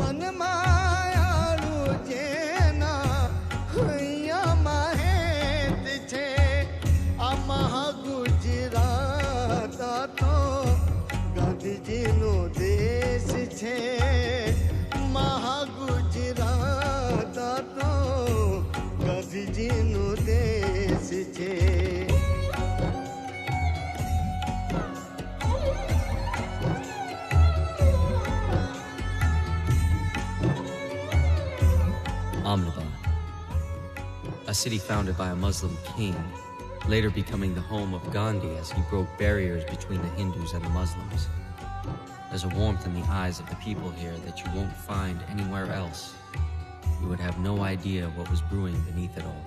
मन मायालू जेना हैया माहेत छे आ महा गुजरात तो गांधीजी नो देश छे महा गुजरात तो गांधीजी नो देश छे Ahmedabad, a city founded by a Muslim king, later becoming the home of Gandhi as he broke barriers between the Hindus and the Muslims. There's a warmth in the eyes of the people here that you won't find anywhere else. You would have no idea what was brewing beneath it all.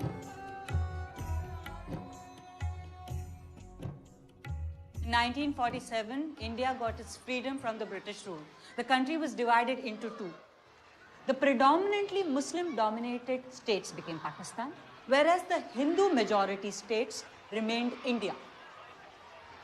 In 1947, India got its freedom from the British rule. The country was divided into two. The predominantly Muslim-dominated states became Pakistan, whereas the Hindu-majority states remained India.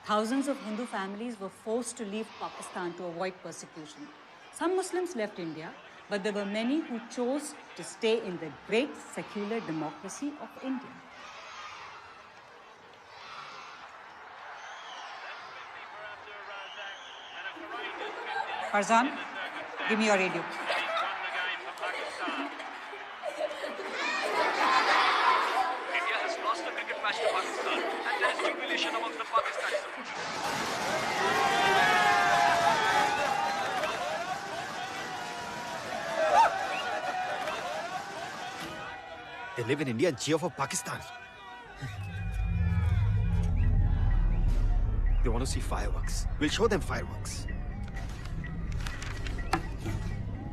Thousands of Hindu families were forced to leave Pakistan to avoid persecution. Some Muslims left India, but there were many who chose to stay in the great secular democracy of India. Farzan, give me your radio. Among the Pakistanis. They live in India and cheer for Pakistan. They want to see fireworks. We'll show them fireworks.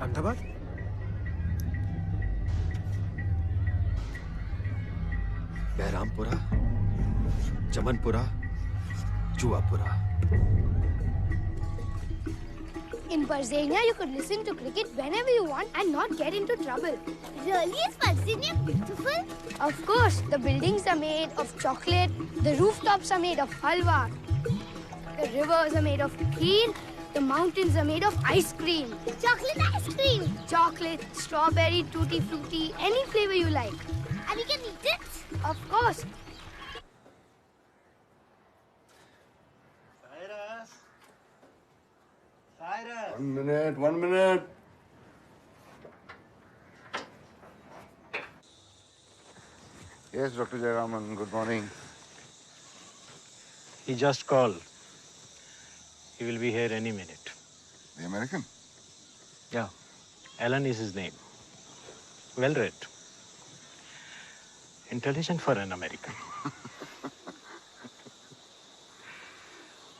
Ahmedabad? Behrampura, Chamanpura, Juapura. In Parzania, you could listen to cricket whenever you want and not get into trouble. Really? Is Parzania beautiful? Of course. The buildings are made of chocolate. The rooftops are made of halwa. The rivers are made of kheer. The mountains are made of ice cream. Chocolate ice cream? Chocolate, strawberry, tutti frutti, any flavor you like. And you can eat it? Of course. Cyrus. 1 minute. Yes, Dr. Jayaraman, good morning. He just called. He will be here any minute. The American? Yeah. Alan is his name. Well read. Intelligent for an American.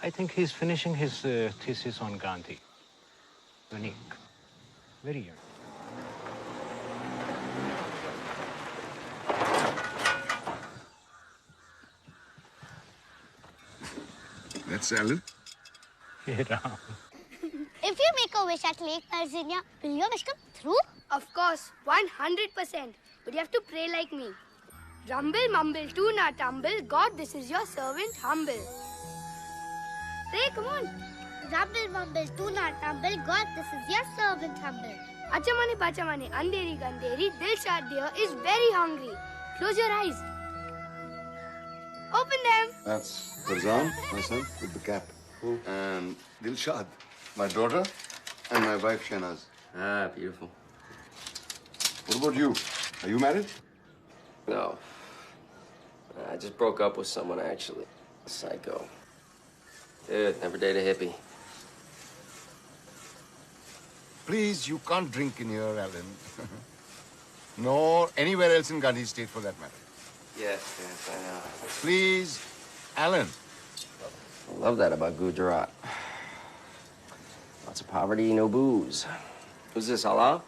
I think he's finishing his thesis on Gandhi. Unique. Very unique. That's Alan. Hey, Ram. If you make a wish at Lake Parzania, will your wish come through? Of course, 100%. But you have to pray like me. Rumble, mumble, do not tumble. God, this is your servant, humble. Pray, come on. Rumble, mumble, do not tumble. God, this is your servant, humble. Achamane, pachamane, andheri, gandheri. Dilshad dear is very hungry. Close your eyes. Open them. That's Farzan, my son, with the cap. Who? And Dilshad, my daughter, and my wife, Shahnaz. Ah, beautiful. What about you? Are you married? No. I just broke up with someone, actually. Psycho. Dude, never date a hippie. Please, you can't drink in here, Alan. Nor anywhere else in Gandhi State, for that matter. Yes, I know. Please, Alan. I love that about Gujarat. Lots of poverty, no booze. Who's this, Allah?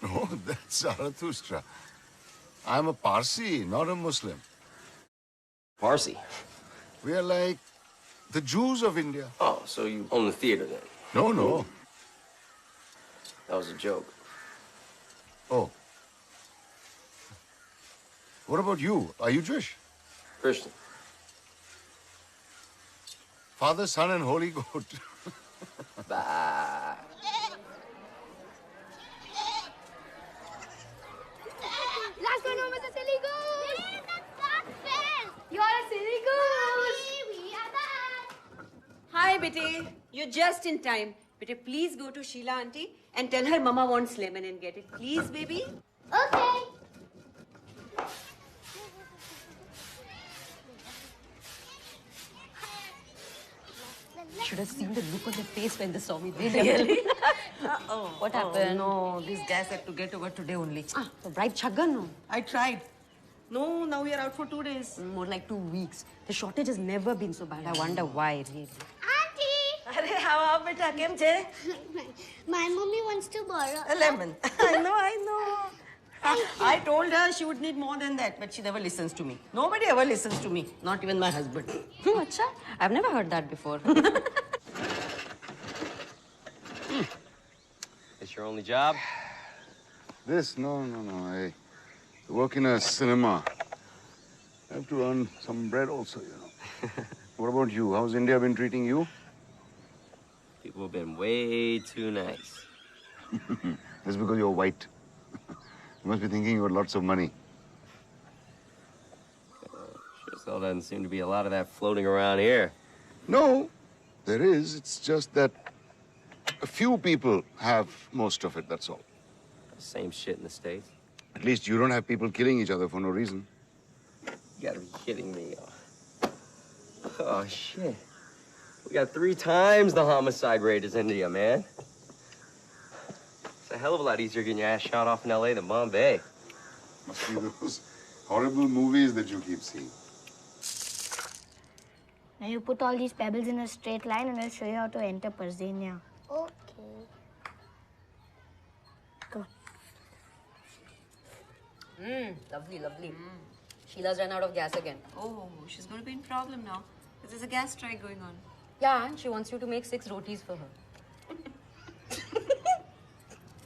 No, that's Zarathustra. I'm a Parsi, not a Muslim. Parsi? We are like the Jews of India. Oh, so you own the theater then? No, no. That was a joke. Oh. What about you? Are you Jewish? Christian. Father, Son, and Holy Goat. Bah. Bete. You're just in time. Bete, please go to Sheila auntie and tell her Mama wants lemon and get it. Please, baby. Okay. Should have seen the look on their face when they saw me. They Really? What happened? No, this gas had to get over today only. The bribe chagga, no? I tried. No, now we are out for 2 days. More like 2 weeks. The shortage has never been so bad. I wonder why, really. Auntie! Arey, how beta, kem che? My mommy wants to borrow A lemon. I know. I told her she would need more than that, but she never listens to me. Nobody ever listens to me, not even my husband. Acha? I've never heard that before. It's your only job? This? No. I work in a cinema. I have to earn some bread also, you know. What about you? How's India been treating you? People have been way too nice. That's because you're white. You must be thinking you got lots of money. Sure still doesn't seem to be a lot of that floating around here. No, there is. It's just that a few people have most of it, that's all. Same shit in the States. At least you don't have people killing each other for no reason. You gotta be kidding me. Oh, shit. We got 3 times the homicide rate as India, man. It's a hell of a lot easier getting your ass shot off in L.A. than Bombay. Must be those horrible movies that you keep seeing. Now you put all these pebbles in a straight line and I'll show you how to enter Parzania. Okay. Go. Lovely, lovely. Sheila's run out of gas again. Oh, she's going to be in problem now. Because there's a gas strike going on. Yeah, and she wants you to make 6 rotis for her.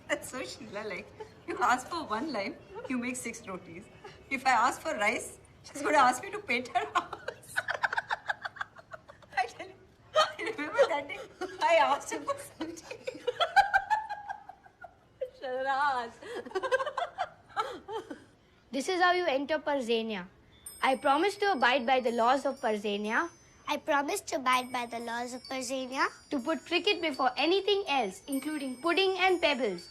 That's so Sheila-like. You ask for 1 line, you make 6 rotis. If I ask for rice, she's going to ask me to paint her house. I tell you, I remember that day I asked her for something. Sharaz. This is how you enter Parzania. I promise to abide by the laws of Parzania. I promise to abide by the laws of Parzania. To put cricket before anything else, including pudding and pebbles.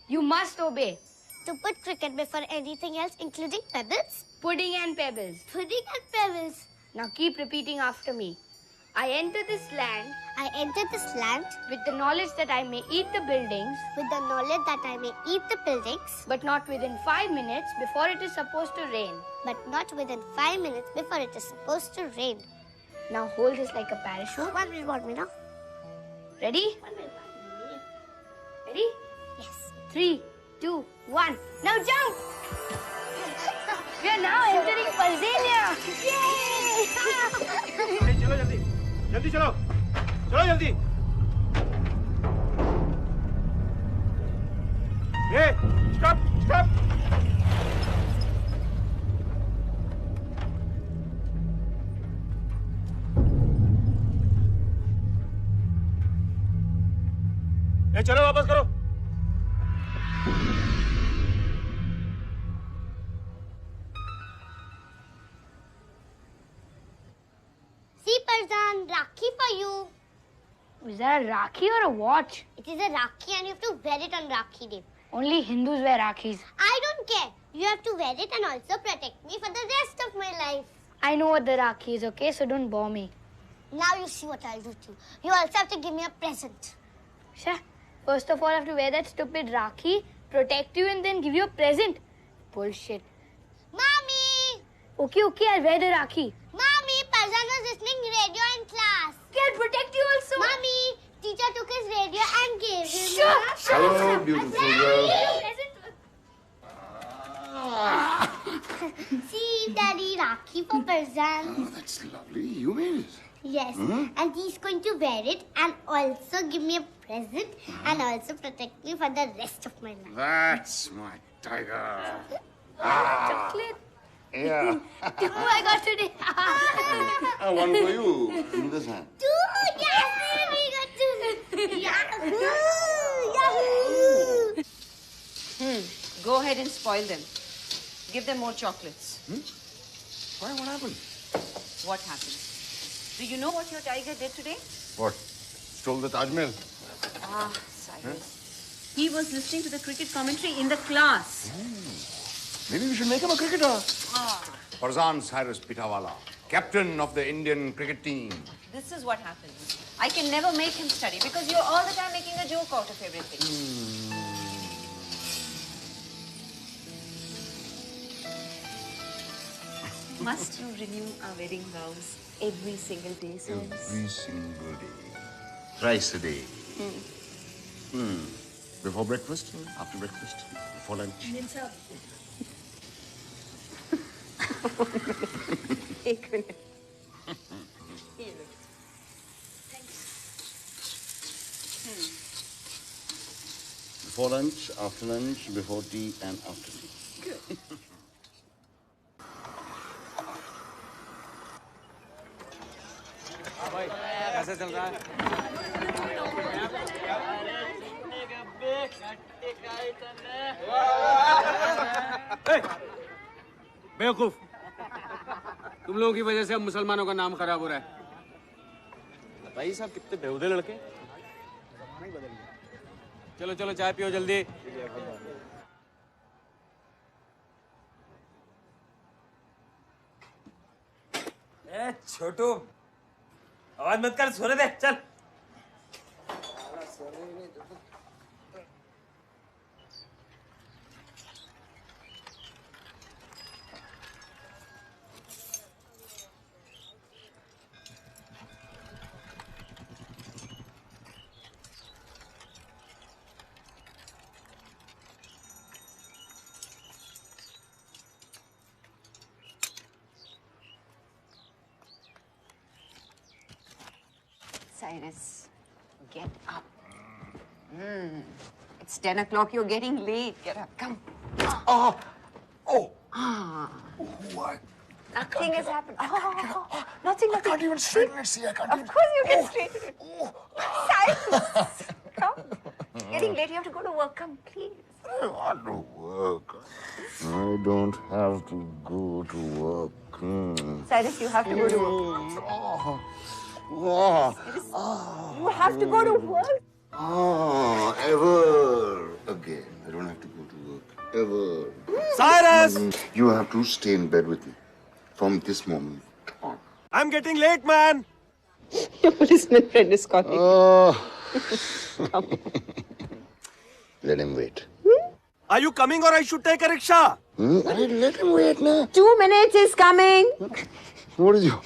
You must obey. To put cricket before anything else, including pebbles. Pudding and pebbles. Pudding and pebbles. Now keep repeating after me. I enter this land. I enter this land. With the knowledge that I may eat the buildings. With the knowledge that I may eat the buildings. But not within 5 minutes before it is supposed to rain. But not within 5 minutes before it is supposed to rain. Now hold this like a parachute. 1 minute, 1 minute. Ready? 1 minute, 1 minute. Ready? Yes. 3, 2, 1. Now jump! We are now entering Parzania. Yay! चलो जल्दी जल्दी चलो चलो जल्दी Hey, stop stop ए चलो वापस करो See, Parzan, Rakhi for you. Is that a Rakhi or a watch? It is a Rakhi and you have to wear it on Rakhi Day. Only Hindus wear Rakhis. I don't care. You have to wear it and also protect me for the rest of my life. I know what the Rakhi is, okay? So don't bore me. Now you see what I'll do to you. You also have to give me a present. Shah, first of all, I have to wear that stupid Rakhi, protect you, and then give you a present. Bullshit. Mommy! Okay, I'll wear the Rakhi. Mommy, Parzan was listening radio in class. I'll protect you also. Mommy, teacher took his radio and gave him. Shut Hello, beautiful girl. See, Daddy, Rakhi for Parzan. Oh, that's lovely. You made it. Yes, and he's going to wear it and also give me a present and also protect me for the rest of my life. That's my tiger. Chocolate. Yeah. 2 I got today. One for you. In this hand. 2, yes, we got 2. Yahoo! Yahoo! Go ahead and spoil them. Give them more chocolates. Why? What happened? What happened? Do you know what your tiger did today? What? Stole the Taj Mahal? Ah, Cyrus. He was listening to the cricket commentary in the class. Maybe we should make him a cricketer. Farzan Cyrus Pitawala, captain of the Indian cricket team. This is what happens. I can never make him study because you're all the time making a joke out of everything. Must you renew our wedding vows every single day, Cyrus? Every single day. Thrice a day. Before breakfast, after breakfast, before lunch. एक minute. Before lunch, after lunch, before tea and after tea. Good. कैसा चल रहा है? बेवकूफ, तुम लोगों की वजह से अब मुसलमानों का नाम खराब हो रहा है. भाई साहब कितने बेहुदे लड़के. चलो चलो चाय पियो जल्दी. ए छोटू, आवाज मत कर, सोने दे, चल. Cyrus, get up. It's 10 o'clock. You're getting late. Get up. Come. What? Nothing has happened. Nothing. I can't even straighten it. See, I can't even. Of course you can straighten it. Cyrus, come. Getting late. You have to go to work. Come, please. I don't want to work. I don't have to go to work. Cyrus, you have to go to work. You have to go to work. Ever again. I don't have to go to work. Ever. Cyrus! You have to stay in bed with me from this moment on. I'm getting late, man. Your policeman friend is calling. Let him wait. Are you coming or I should take a rickshaw? Let him wait now. 2 minutes is coming. What is your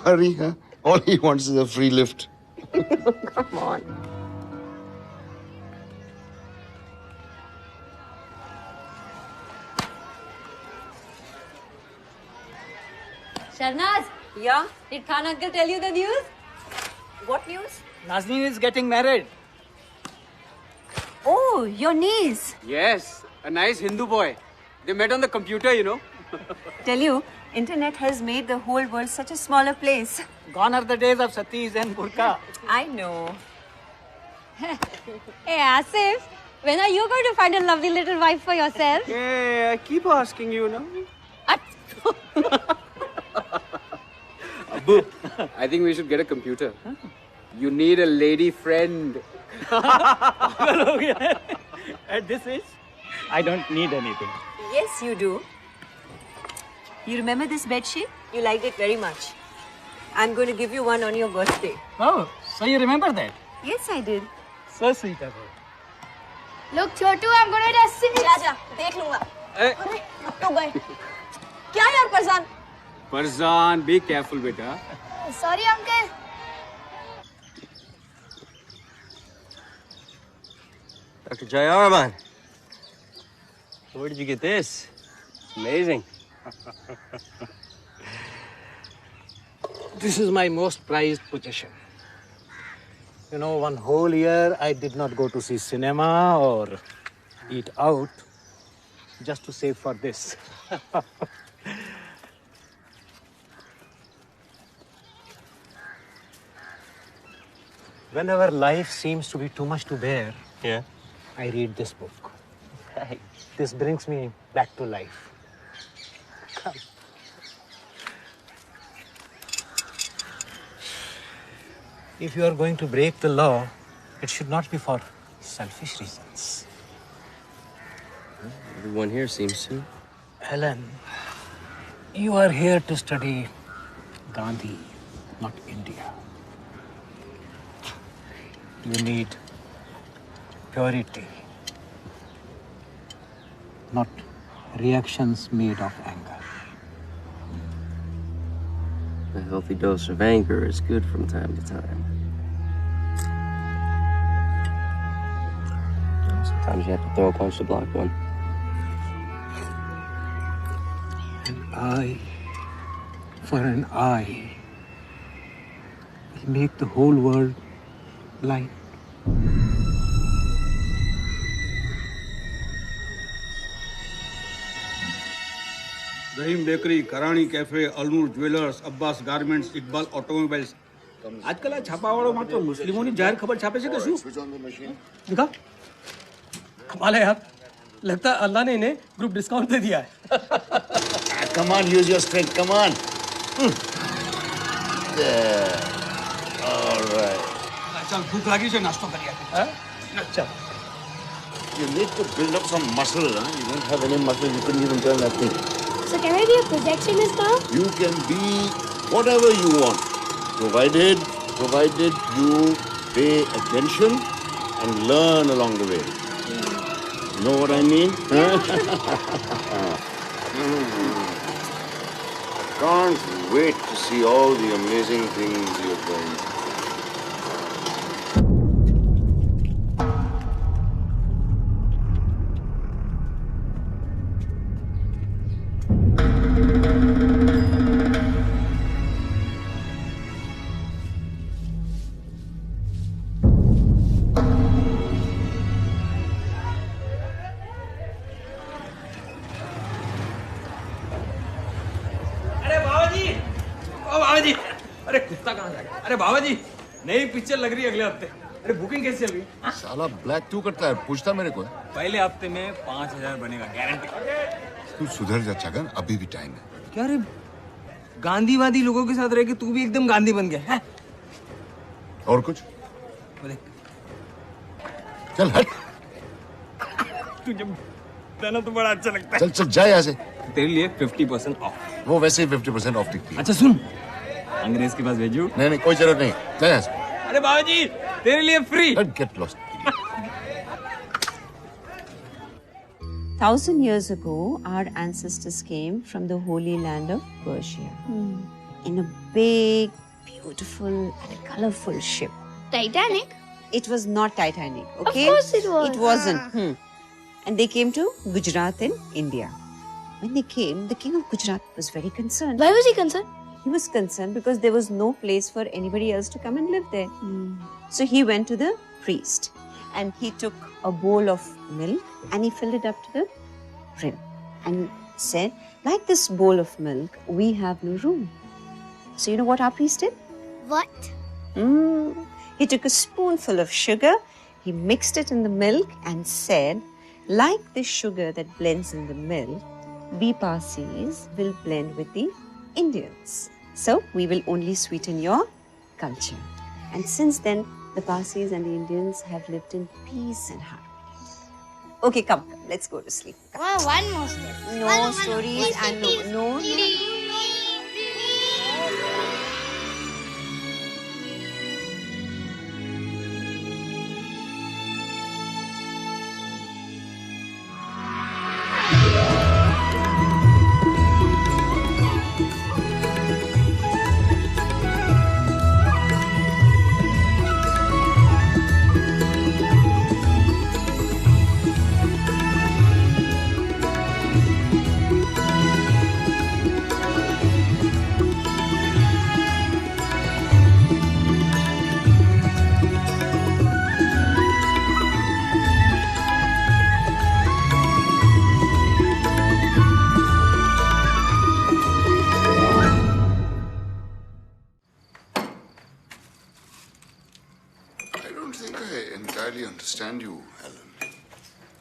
hurry, huh? All he wants is a free lift. Come on. Sharnaz, Yeah? did Khan uncle tell you the news? What news? Nazneen is getting married. Oh, your niece. Yes, a nice Hindu boy. They met on the computer, you know. Tell you, internet has made the whole world such a smaller place. Gone are the days of satis and burqa. I know. Hey, Asif, when are you going to find a lovely little wife for yourself? Yeah, I keep asking you, no? Abu, I think we should get a computer. You need a lady friend. At this age, I don't need anything. Yes, you do. You remember this bedsheet? You liked it very much. I'm going to give you one on your birthday. Oh, so you remember that? Yes, I did. So sweet of her. Look, Chotu, I'm going to test it. जा, देख लूँगा. अरे, तो गए. क्या यार Parjan? Farzan, be careful, beta. Sorry, uncle. Dr. Jayaraman, where did you get this? It's amazing. This is my most prized possession. You know, one whole year I did not go to see cinema or eat out just to save for this. Whenever life seems to be too much to bear, Yeah. I read this book. Hey. This brings me back to life. Come. If you are going to break the law, it should not be for selfish reasons. Everyone here seems to. Helen, you are here to study Gandhi, not India. You need purity, not reactions made of anger. A healthy dose of anger is good from time to time. Sometimes you have to throw a punch to block one. An eye for an eye will make the whole world blind. Rahim bakery, Karani cafe, Alnoor jewellers, Abbas garments, Iqbal automobiles. आजकल આ છાપાવાળો માત્ર મુસ્લિમોની જાહેર ખબર છાપે છે કે શું? दिखा कमाल है यार. लगता है अल्लाह ने इन्हें ग्रुप डिस्काउंट दे दिया है. Come on, use your strength. Come on. There. All right. चल भूख लगी છે નાસ્તો કરીએ. हैं? चल. You need to build up some muscle. Huh? You don't have any muscle. You couldn't even turn that thing. So can I be a projectionist now? You can be whatever you want, provided you pay attention and learn along the way. You know what I mean? I can't wait to see all the amazing things you're going to. अरे बाबा जी नई picture लग रही है अगले हफ्ते. अरे booking कैसे चल रही है? साला ब्लैक क्यों करता है? पूछता मेरे को है. पहले हफ्ते में 5,000 बनेगा गारंटी. तू सुधर जा छगन, अभी भी टाइम है. क्या रे गांधीवादी लोगों के साथ रह के तू भी एकदम गांधी बन गया है? और कुछ? चल हट. तुझे बताना तो बड़ा अच्छा लगता है. चल जा यहाँ से. तेरे लिए 50% ऑफ. वो वैसे ही 50% ऑफ दिखती है. अच्छा सुन, अंग्रेज के पास भेजू? नहीं कोई जरूरत नहीं. जा यहाँ से. अरे बाबा जी तेरे लिए free. Get lost. 1,000 years ago, our ancestors came from the holy land of Persia in a big, beautiful, and colorful ship. Titanic? It was not Titanic, okay? Of course it was. It wasn't. And they came to Gujarat in India. When they came, the king of Gujarat was very concerned. Why was he concerned? He was concerned because there was no place for anybody else to come and live there. So he went to the priest and he took a bowl of milk and he filled it up to the rim and said, like this bowl of milk, we have no room. So you know what our priest did? What? He took a spoonful of sugar, he mixed it in the milk and said, like the sugar that blends in the milk, we Parsis will blend with the Indians. So we will only sweeten your culture. And since then, the Parsis and the Indians have lived in peace and harmony. Okay, come, let's go to sleep. Oh, one more step. No stories and no. Understand you, Helen.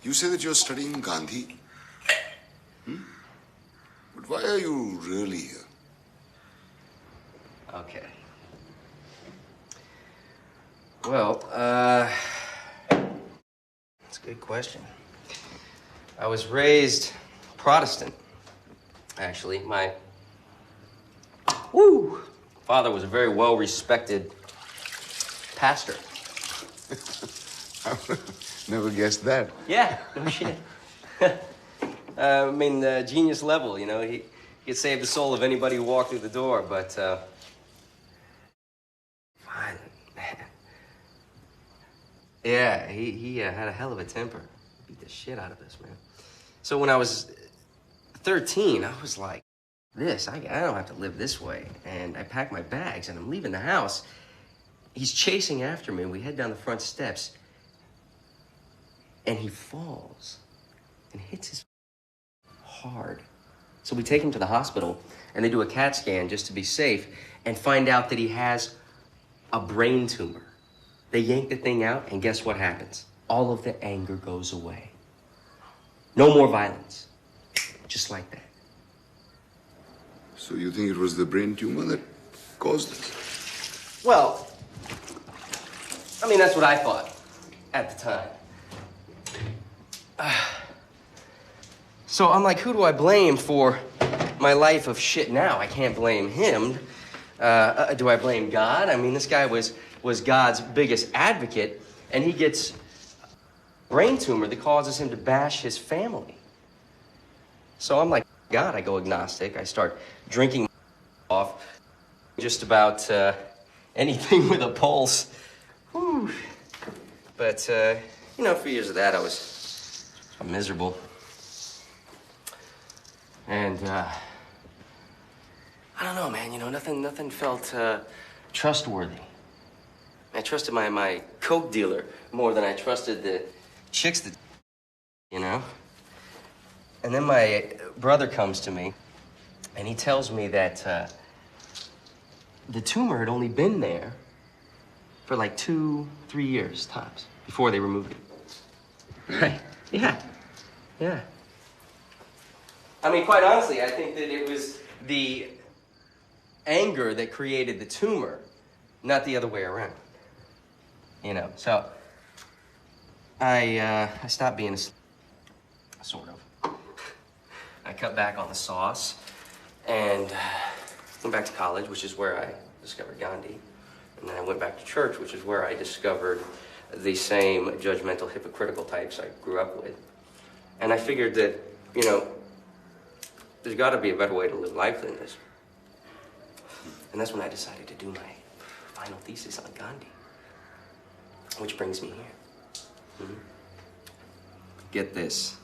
You say that you're studying Gandhi. But why are you really here? Okay. Well, that's a good question. I was raised Protestant, actually. My father was a very well-respected pastor. Never guessed that. Yeah, no shit. I mean, genius level, you know. He could save the soul of anybody who walked through the door, but, violent, man. Yeah, he had a hell of a temper. Beat the shit out of us, man. So when I was 13, I was like, I don't have to live this way. And I packed my bags, and I'm leaving the house. He's chasing after me. We head down the front steps, and he falls and hits his hard. So we take him to the hospital, and they do a CAT scan just to be safe and find out that he has a brain tumor. They yank the thing out, and guess what happens? All of the anger goes away. No more violence. Just like that. So you think it was the brain tumor that caused this? Well, I mean, that's what I thought at the time. So I'm like, who do I blame for my life of shit now? I can't blame him. Do I blame God? I mean, this guy was God's biggest advocate, and he gets a brain tumor that causes him to bash his family. So I'm like, God, I go agnostic. I start drinking off just about anything with a pulse. Whew. But, you know, for years of that, I was miserable. And, I don't know, man, you know, nothing felt trustworthy. I trusted my coke dealer more than I trusted the chicks that, you know? And then my brother comes to me, and he tells me that the tumor had only been there for like 2-3 years tops before they removed it. Right? Yeah. Yeah. I mean, quite honestly, I think that it was the anger that created the tumor, not the other way around. You know, so I stopped being a sort of. I cut back on the sauce and went back to college, which is where I discovered Gandhi. And then I went back to church, which is where I discovered the same judgmental, hypocritical types I grew up with. And I figured that, you know, there's got to be a better way to live life than this. And that's when I decided to do my final thesis on Gandhi, which brings me here. Mm-hmm. Get this.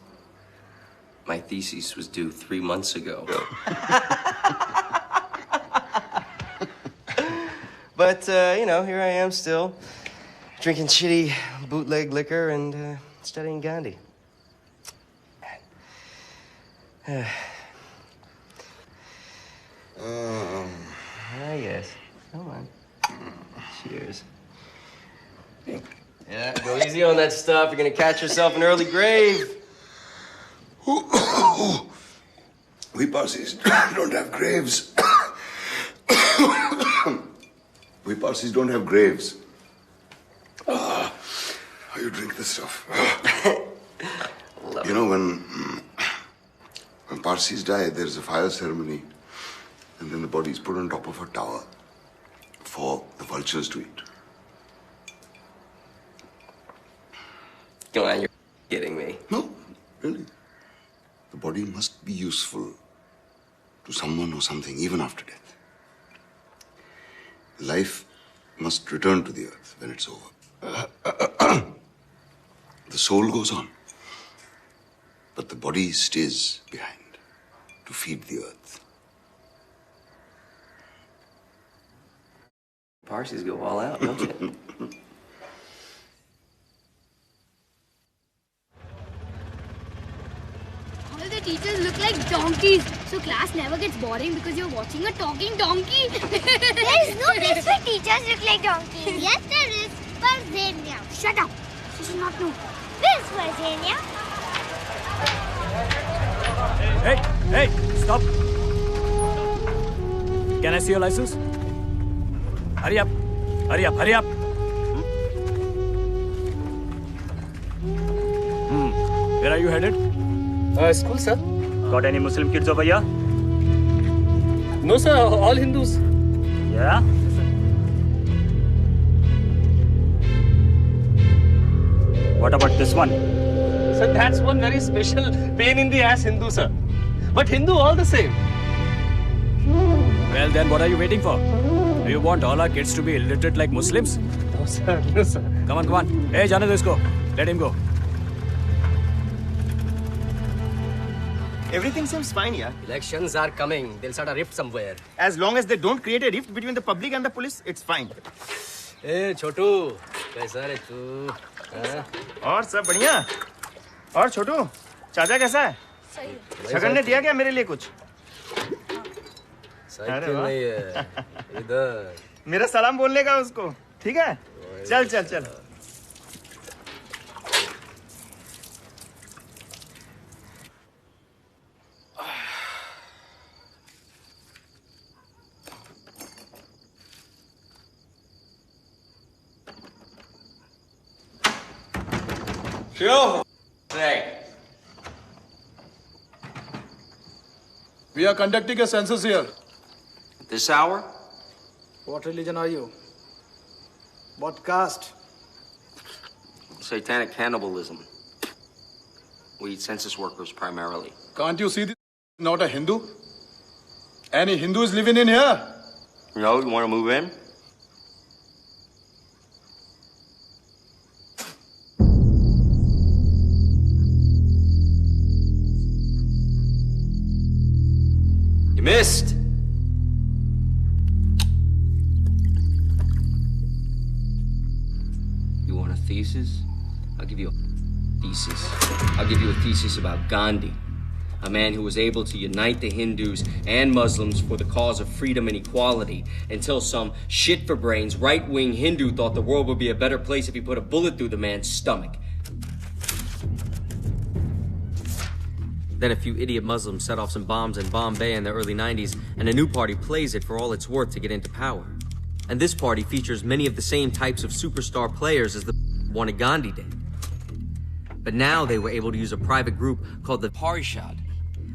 My thesis was due 3 months ago. But, you know, here I am still, drinking shitty bootleg liquor and studying Gandhi. Yes. Come on. Cheers. Yeah, go easy on that stuff. You're gonna catch yourself an early grave. We Parsis don't have graves. We Parsis don't have graves. How you drink this stuff? You know, when Parsis die, there's a fire ceremony, and then the body is put on top of a tower for the vultures to eat. Come on, you're kidding me. No, really. The body must be useful to someone or something even after death. Life must return to the earth when it's over. The soul goes on, but the body stays behind to feed the earth. Parsis go all out, don't you? All the teachers look like donkeys, so class never gets boring because you're watching a talking donkey. There is no place where teachers look like donkeys. Yes, there is. Parzania. Shut up. She should not know. Where is Parzania? Hey, stop. Can I see your license? Hurry up. Where are you headed? School, sir. Got any Muslim kids over here? No, sir. All Hindus. Yeah? What about this one? Sir, that's one very special pain in the ass Hindu, sir. But Hindu all the same. Well, then what are you waiting for? Do you want all our kids to be illiterate like Muslims? No, sir. No, sir. Come on, come on. Hey, jane do isko. Let him go. Everything seems fine, yeah. Elections are coming. They'll start a rift somewhere. As long as they don't create a rift between the public and the police, it's fine. Hey, Chotu. कैसा रे तू? और सब बढ़िया? और छोटू, चाचा कैसा है? सही। छगन ने दिया क्या मेरे लिए कुछ? साइकिल नहीं है. इधर. मेरा सलाम बोलने का उसको. ठीक है? चल चल चल. Sure. Hey. We are conducting a census here. At this hour? What religion are you? What caste? Satanic cannibalism. We eat census workers primarily. Can't you see this? Not a Hindu? Any Hindus living in here? No, you want to move in? Missed. You want a thesis? I'll give you a thesis. I'll give you a thesis about Gandhi, a man who was able to unite the Hindus and Muslims for the cause of freedom and equality until some shit-for-brains right-wing Hindu thought the world would be a better place if he put a bullet through the man's stomach. Then a few idiot Muslims set off some bombs in Bombay in the early 90s, and a new party plays it for all it's worth to get into power. And this party features many of the same types of superstar players as the one at Gandhi did. But now they were able to use a private group called the Parishad,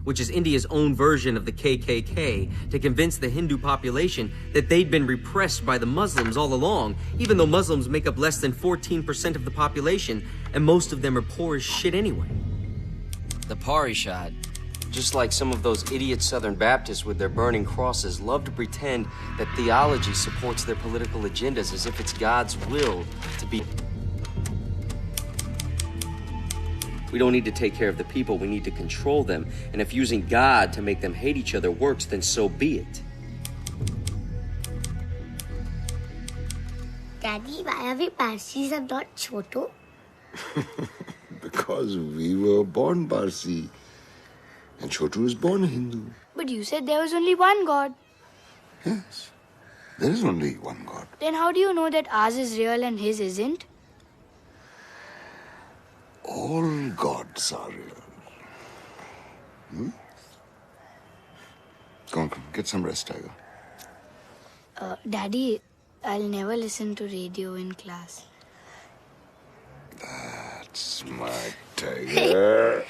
which is India's own version of the KKK, to convince the Hindu population that they'd been repressed by the Muslims all along, even though Muslims make up less than 14% of the population, and most of them are poor as shit anyway. The Parishad, just like some of those idiot Southern Baptists with their burning crosses, love to pretend that theology supports their political agendas as if it's God's will to be. We don't need to take care of the people, we need to control them. And if using God to make them hate each other works, then so be it. Daddy, why are we Parsis and not Chotu? Because we were born Parsi. And Chotu is born Hindu. But you said there was only one God. Yes. There is only one God. Then how do you know that ours is real and his isn't? All gods are real. Come on, get some rest, Tiger. Daddy, I'll never listen to radio in class. That's my Tiger.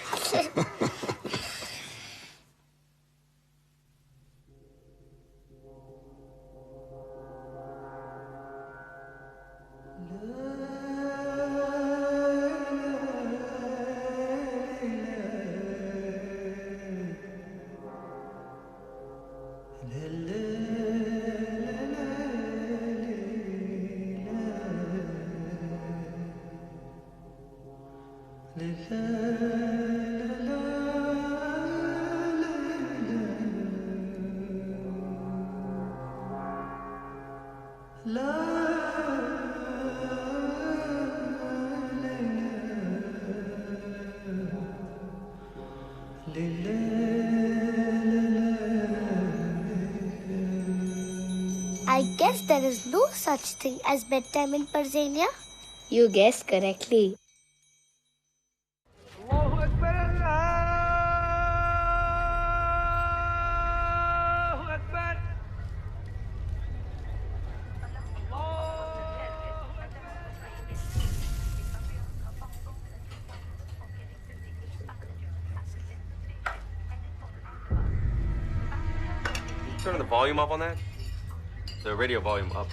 I guess there is no such thing as bedtime in Parzania. You guessed correctly. Turn the volume up on that. The radio volume up.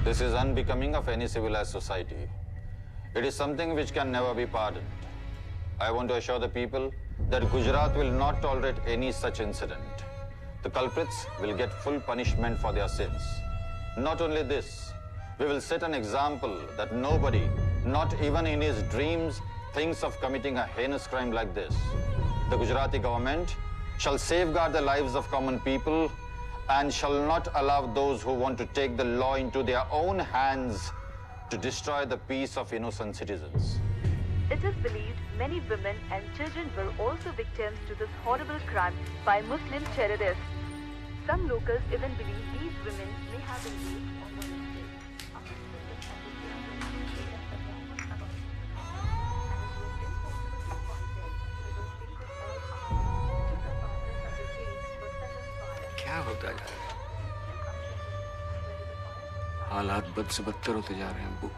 This is unbecoming of any civilized society. It is something which can never be pardoned. I want to assure the people that Gujarat will not tolerate any such incident. The culprits will get full punishment for their sins. Not only this, we will set an example that nobody, not even in his dreams, thinks of committing a heinous crime like this. The Gujarati government shall safeguard the lives of common people and shall not allow those who want to take the law into their own hands to destroy the peace of innocent citizens. It is believed many women and children were also victims to this horrible crime by Muslim terrorists. Some locals even believe these women may have been raped or molested. क्या होता जा रहा है? हालात बद से बदतर होते जा रहे हैं अब्बू।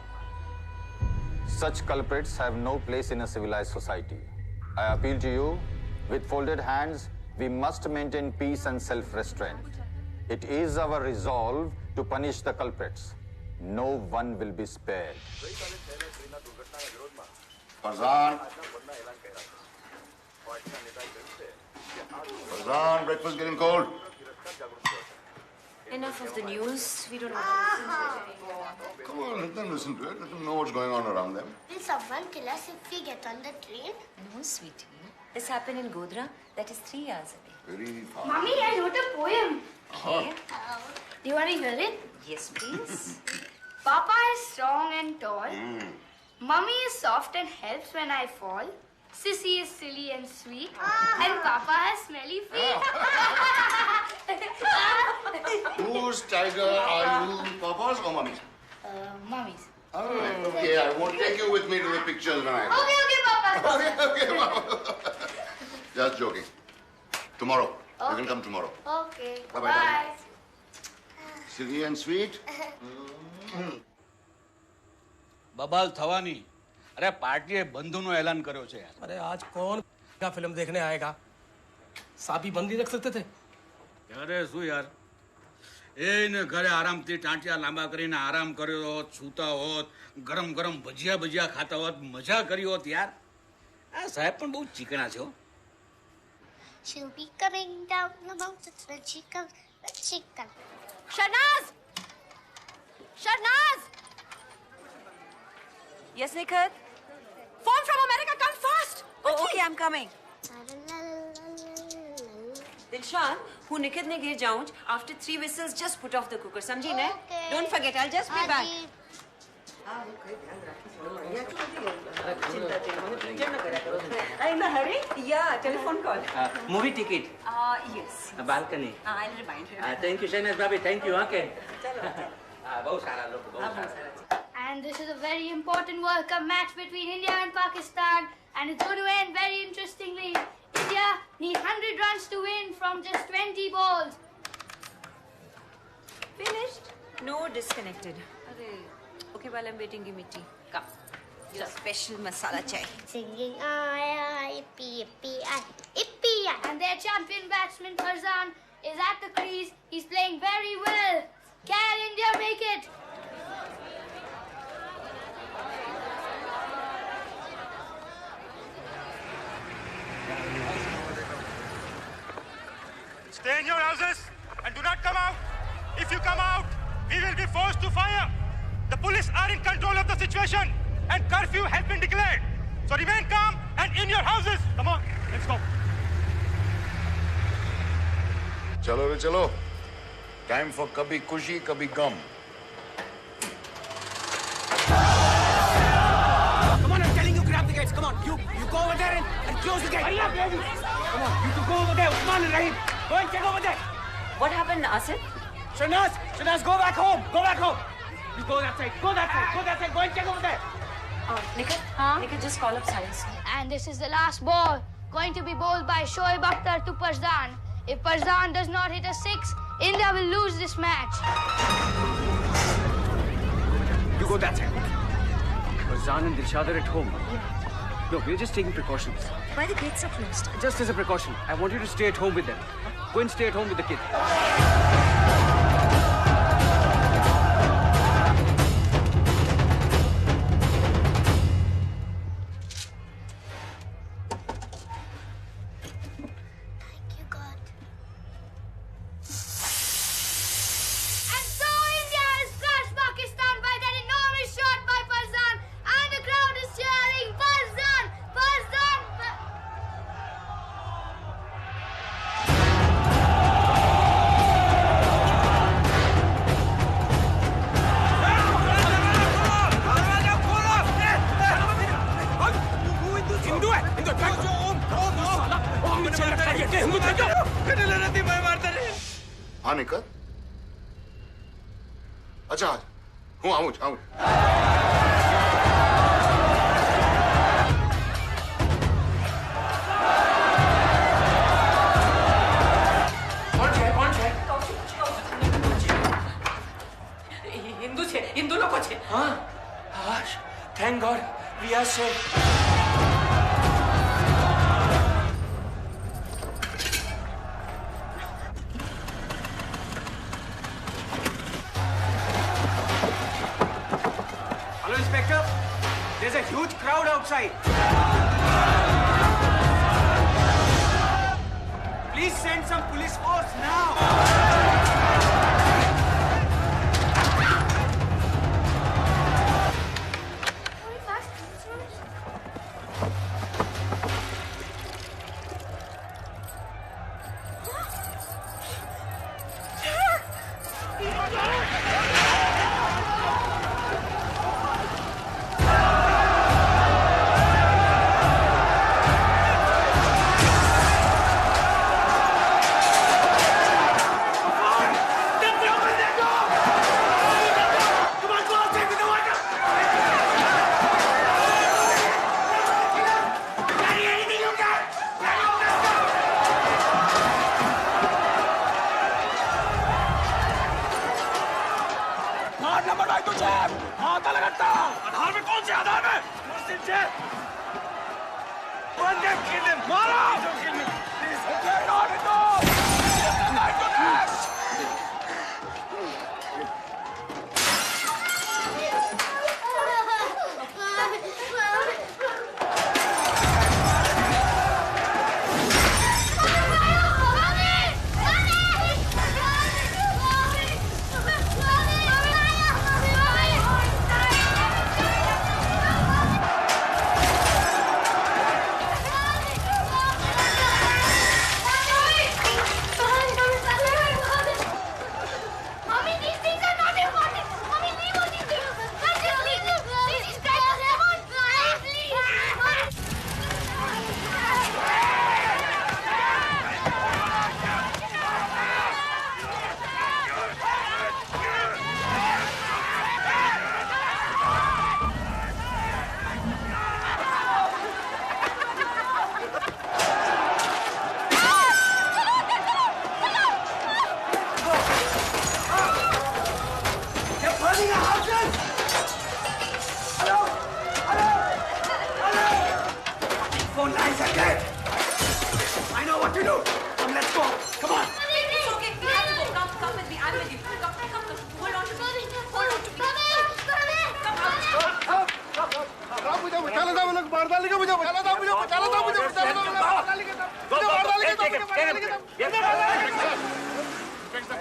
Such culprits have no place in a civilized society. I appeal to you, with folded hands, we must maintain peace and self-restraint. It is our resolve to punish the culprits. No one will be spared. Farzan. Farzan, breakfast getting cold. Enough of the news. We don't want to listen to it anymore. Come on, let them listen to it. Let them know what's going on around them. Will someone kill us if we get on the train? No, sweetie. This happened in Godhra. That is 3 hours away. Very far. Mommy, I wrote a poem. Okay. Do you want to hear it? Yes, please. Papa is strong and tall. Mummy is soft and helps when I fall. Sissy is silly and sweet. And Papa has smelly feet. Whose tiger are you, Papa's or Mummy's? Mummy's. All right. Okay, I won't take you with me to the pictures when I go. Okay, Papa. Okay, Papa. Just joking. Tomorrow. You can come tomorrow. Okay. Bye-bye, Bye. darling. Silly and sweet. बबाल थवानी अरे पार्टीए बंधुનો ऐलान કર્યો છે यार। अरे आज कौन का फिल्म देखने आएगा? साबी बंदी रख सकते थे। अरे શું यार એને ઘરે આરામથી ટાંટિયા લાંબા કરીને આરામ કર્યો હોત, સૂતા હોત, ગરમ ગરમ ભજીયા ભજીયા ખાતા હોત, મજા કરી હોત યાર। આ સાહેબ પણ બહુ ચીકણા છે હો। She'll be coming down the mountains when she comes. When she comes. Sharnaz! Sharnaz! Yes, Nikhat? Phone from America, come fast! Oh, okay, I'm coming. Dilshan, who Nikhat ne ghir jaunch, after 3 whistles, just put off the cooker. Samjhi ne? Okay. Don't forget, I'll just be back. In a hurry? Yeah, telephone call. Movie ticket. Yes. Balcony. I'll remind her. Thank you, Shahnaz Bhabhi. Thank you. Okay. बहुत सारा लोग बहुत सारा। And this is a very important World Cup match between India and Pakistan. And it's going to end very interestingly. India need 100 runs to win from just 20 balls. Finished? No, disconnected. Okay, while I'm waiting, give me tea. Come. Your special masala chai. Singing yippee yippee yippee. And their champion batsman Parzan is at the crease. He's playing very well. Can India make it? Stay in your houses and do not come out. If you come out, we will be forced to fire. The police are in control of the situation and curfew has been declared. So remain calm and in your houses. Come on, let's go. Chalo re chalo. Time for kabhi khushi, kabhi gum. Come on, I'm telling you, grab the gates. Come on, you go over there and close the gate. Hurry up, baby. Come on, you two go over there. Usman and Rahim, go and check over there. What happened, Asif? Sharnaz, go back home. Go back home. You go that side. Go that side. Go that side. Go and check over there. Nikhat, just call up science. And this is the last ball, going to be bowled by Shoaib Akhtar to Parzan. If Parzan does not hit a 6, India will lose this match. You go that side. Parzan and Dilshad are at home. No, we're just taking precautions. Why the gates are closed? Just as a precaution. I want you to stay at home with them. Go and stay at home with the kid. हाँ निकल अच्छा हूँ आऊँ आऊँ हिंदू लोग छे हाँ thank God we are safe There's a huge crowd outside. Please send some police force now.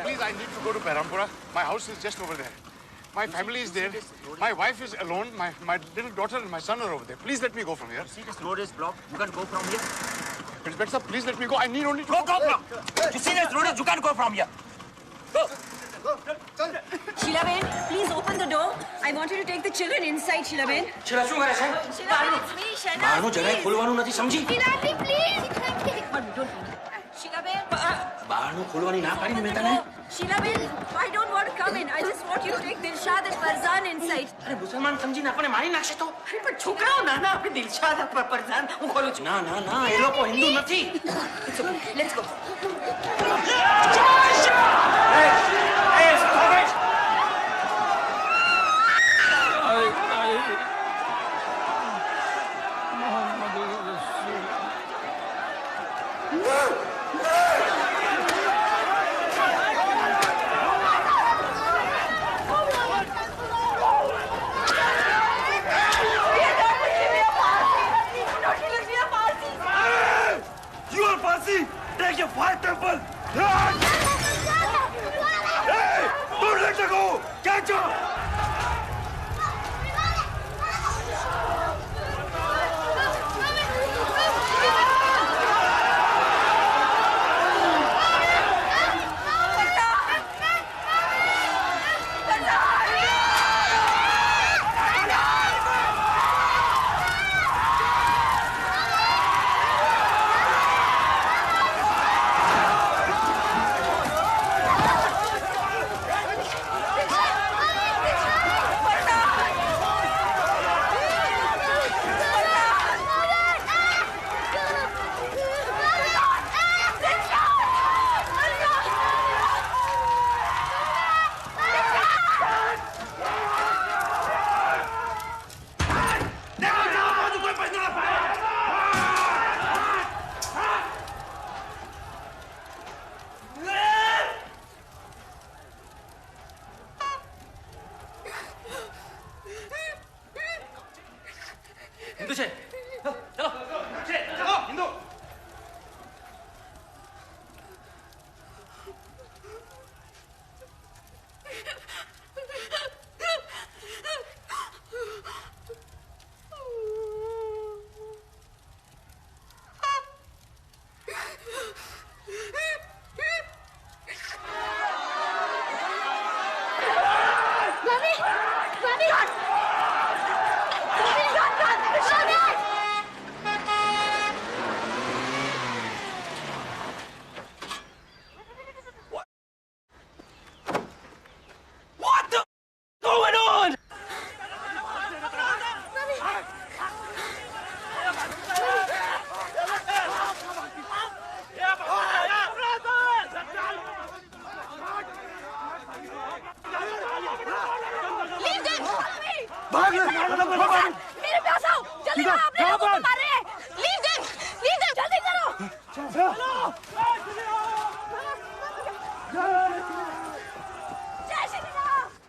Please, I need to go to Behrampura. My house is just over there. My family is there. My wife is alone. My little daughter and my son are over there. Please let me go from here. See, this road is blocked. You can't go from here. Inspector, please let me go. I need only to go from. You see this road is, you can't go from here. Go. Sheila Ben, please open the door. I want you to take the children inside, Sheila Ben. Sheila, શું કરે છે? Sheila Ben, it's me, Shana. બહારનું જરાય ખોલવાનું નથી સમજી? Sheila Ben, please. Sheila Ben. બહારનું ખોલવાની ના પાડી ને મેં તને. Sheila, I don't want to come in. I just want you to take Dilshad and Farzan inside. अरे मुसलमान समझी ना अपने मारी नाक्षे तो पर छोकराओ ना ना अपने दिलशाद पर परजान હું ખોલું છું. ના ના ના એ લોકો હિન્દુ નથી. Let's go. Take your fire temple! Hey! Don't let her go! Catch her!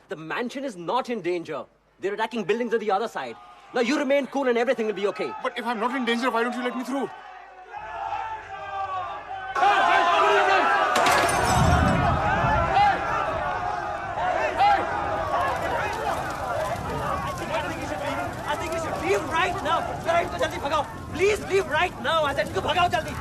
The mansion is not in danger. They're attacking buildings on the other side. Now you remain cool and everything will be okay. But if I'm not in danger, why don't you let me through? I think you should leave right now. Jaldi bhagao. Please leave right now. I said you bhagao jaldi.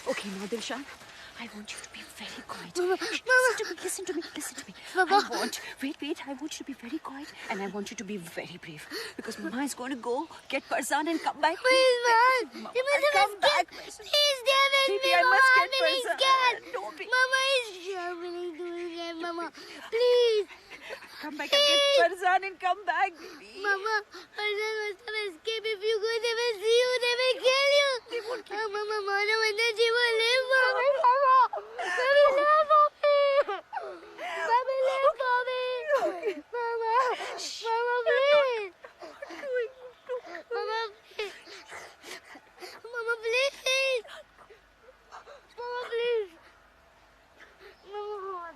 Okay, now Dilshad, I want you to be very quiet. Mama, Listen to me. Mama. Wait, I want you to be very quiet and I want you to be very brave. Because Mama is going to go get Farzan and come back. Please, Mama. Mama, You must come back. Please stay with Baby, me, I Mama. must I'm get really Farzan. scared. Don't be- Mama is shivering doing it, Mama. Please. Come back and get Farzan and come back, baby. Mama, Farzan must have escaped. If you go, they will see you. They will kill you. They won't kill you. Mama, Mona, she will live for me. Mama, Mommy, live for me. Mommy, live for me. Mama, Mama, please. Mama, please. Mama, please. Mama, please. Mama,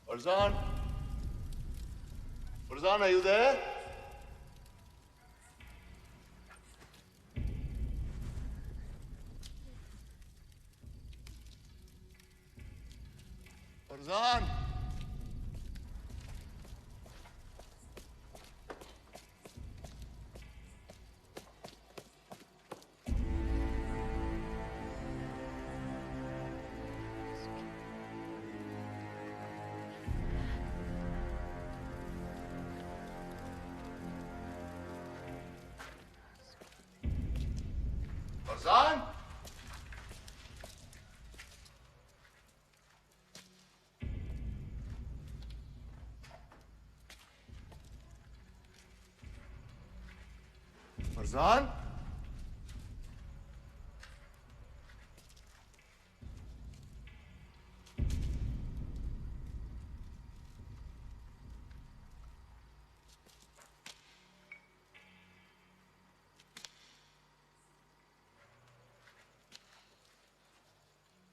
Farzan? Farzan, are you there? Farzan? Farzan? Farzan?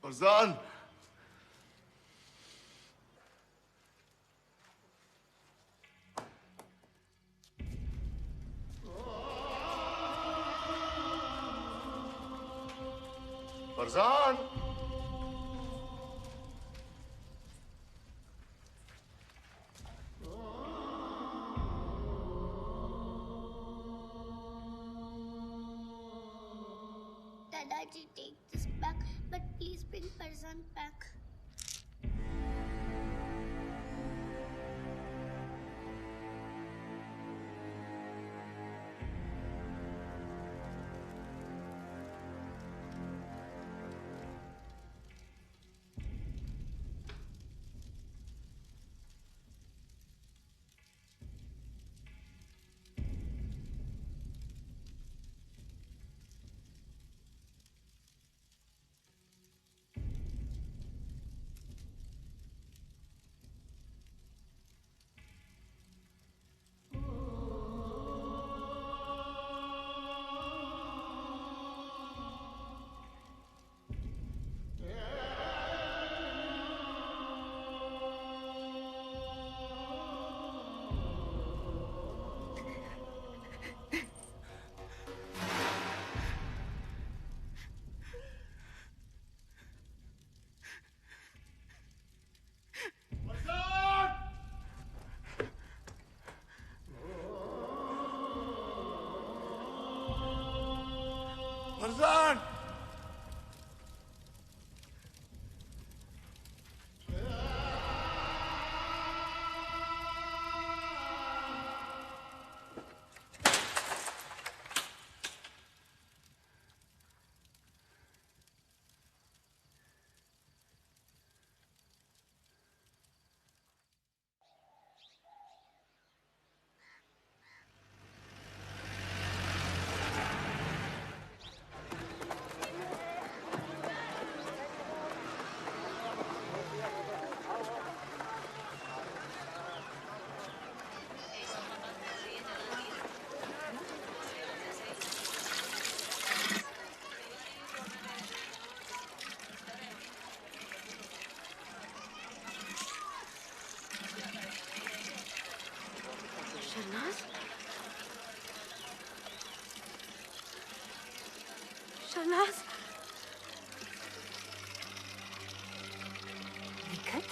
Farzan? Farzan? Dadaji, take this back, but please bring Farzan back. Farzan! Shahnaz? Vikat?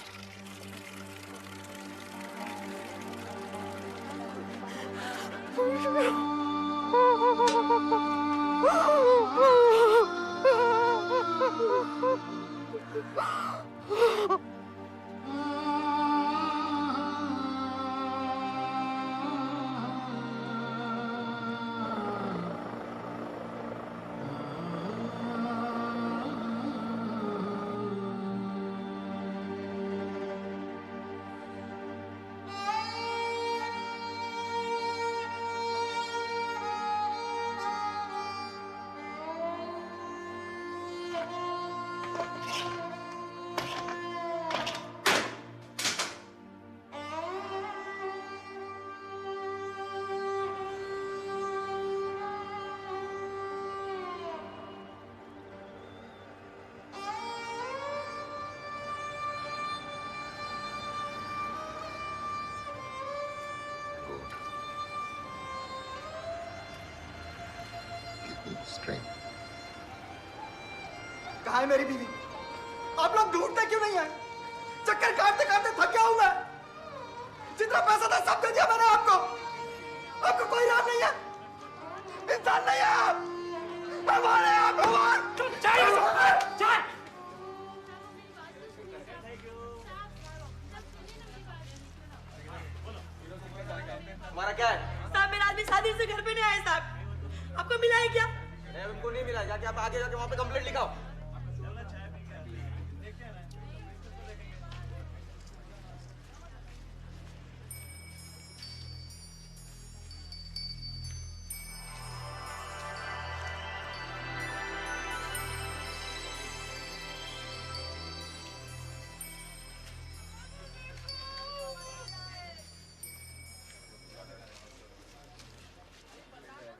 कहाँ है मेरी बीवी? आप लोग ढूंढते क्यों नहीं है? चक्कर काटते काटते थक गया हूं मैं। जितना पैसा था सब दे दिया मैंने आपको। आपको कोई राम नहीं है, इंसान नहीं है आप। भगवान है आप, भगवान। हमारा क्या है? साहब मेरा आदमी शादी से घर पे नहीं आया साहब। आपको मिला है क्या? उनको नहीं मिला। जाके आप आगे जाके वहाँ पे complaint लिखाओ।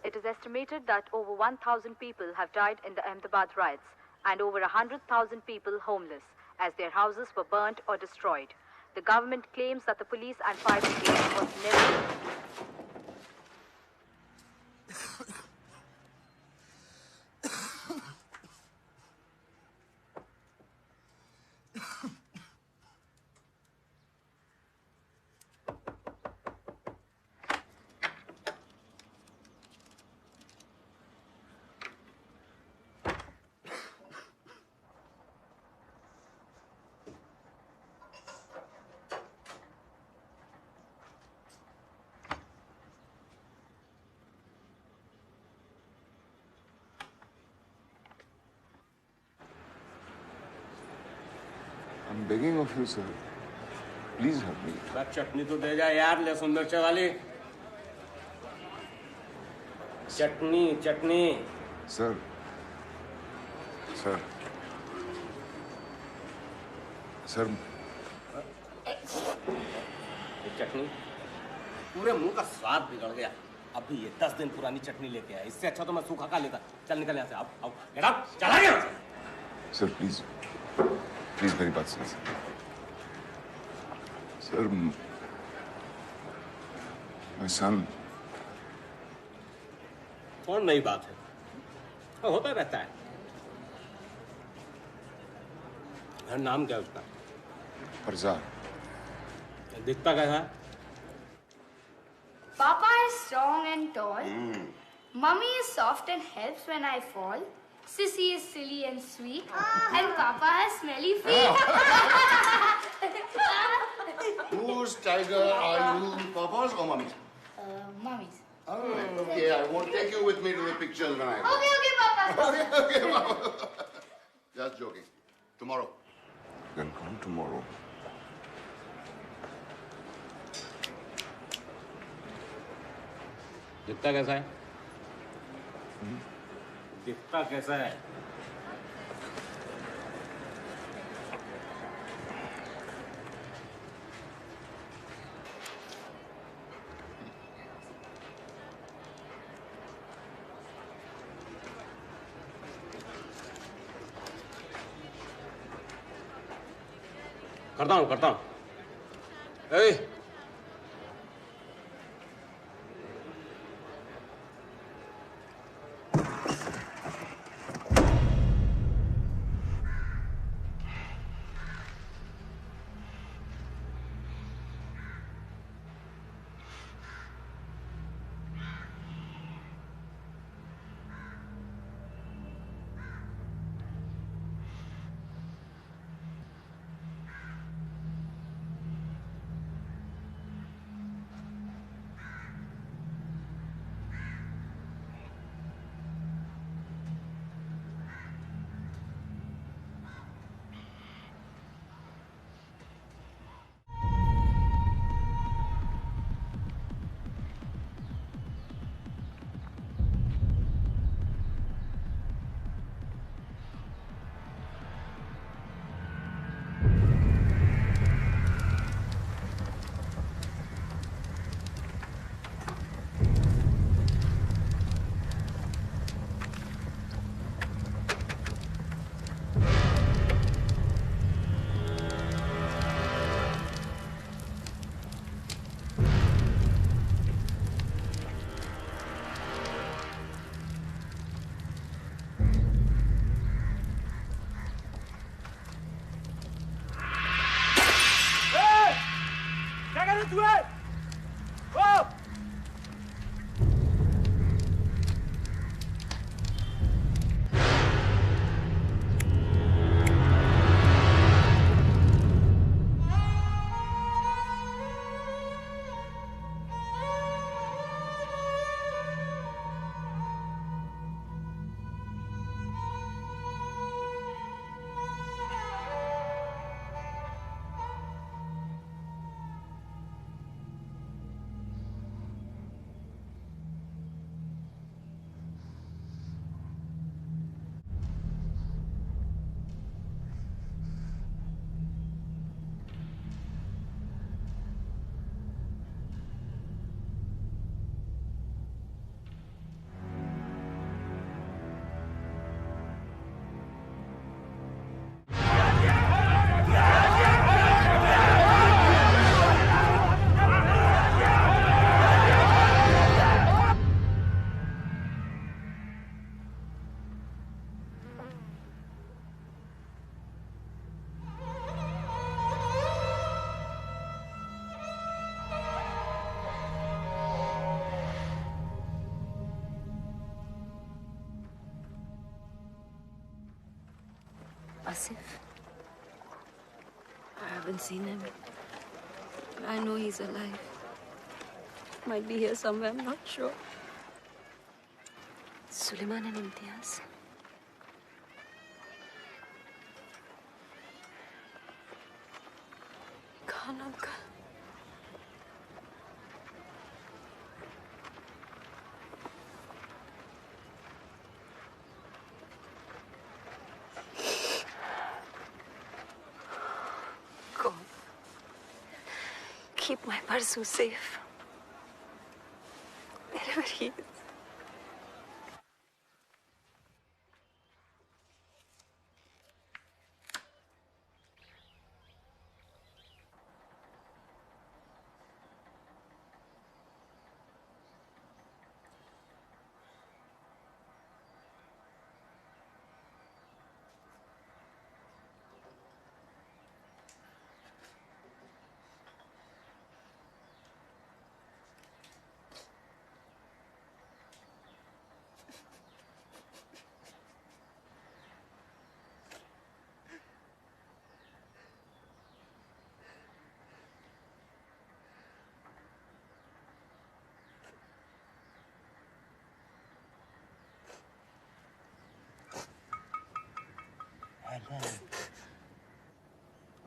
It is estimated that over 1,000 people have died in the Ahmedabad riots and over 100,000 people homeless as their houses were burnt or destroyed. The government claims that the police and fire brigade was never... I'm begging of you, sir. Please help me. चटनी तो दे जा यार, लहसुन मिर्च वाली चटनी। चटनी Sir. Sir. Sir. चटनी पूरे मुंह का स्वाद बिगड़ गया। अभी ये 10 दिन पुरानी चटनी लेके आया। इससे अच्छा तो मैं सूखा खा लेता। चल निकल यहाँ से। आओ आओ, गेट आउट, चला गया। Sir, please. Please, मेरी बात सुनिए। Sir, my son. कौन नई बात है? होता रहता है। नाम क्या है उसका? Parza. दिखता कैसा है? Papa is strong and tall. Mummy is soft and helps when I fall. Sissy is silly and sweet. And Papa has smelly feet. Whose tiger are you, Papa's or Mummy's? Mummy's. All right. Okay, I won't take you with me to the pictures when I go. Okay, Papa. Okay, Papa. Just joking. Tomorrow. You can come tomorrow. दिखता कैसा है? दिखता कैसा है? करता हूँ। ए! चूहे! Go! Asif. I haven't seen him. I know he's alive. Might be here somewhere, I'm not sure. Suleiman and Imtiaz. Khan uncle. Keep my Parsu safe. Wherever he is.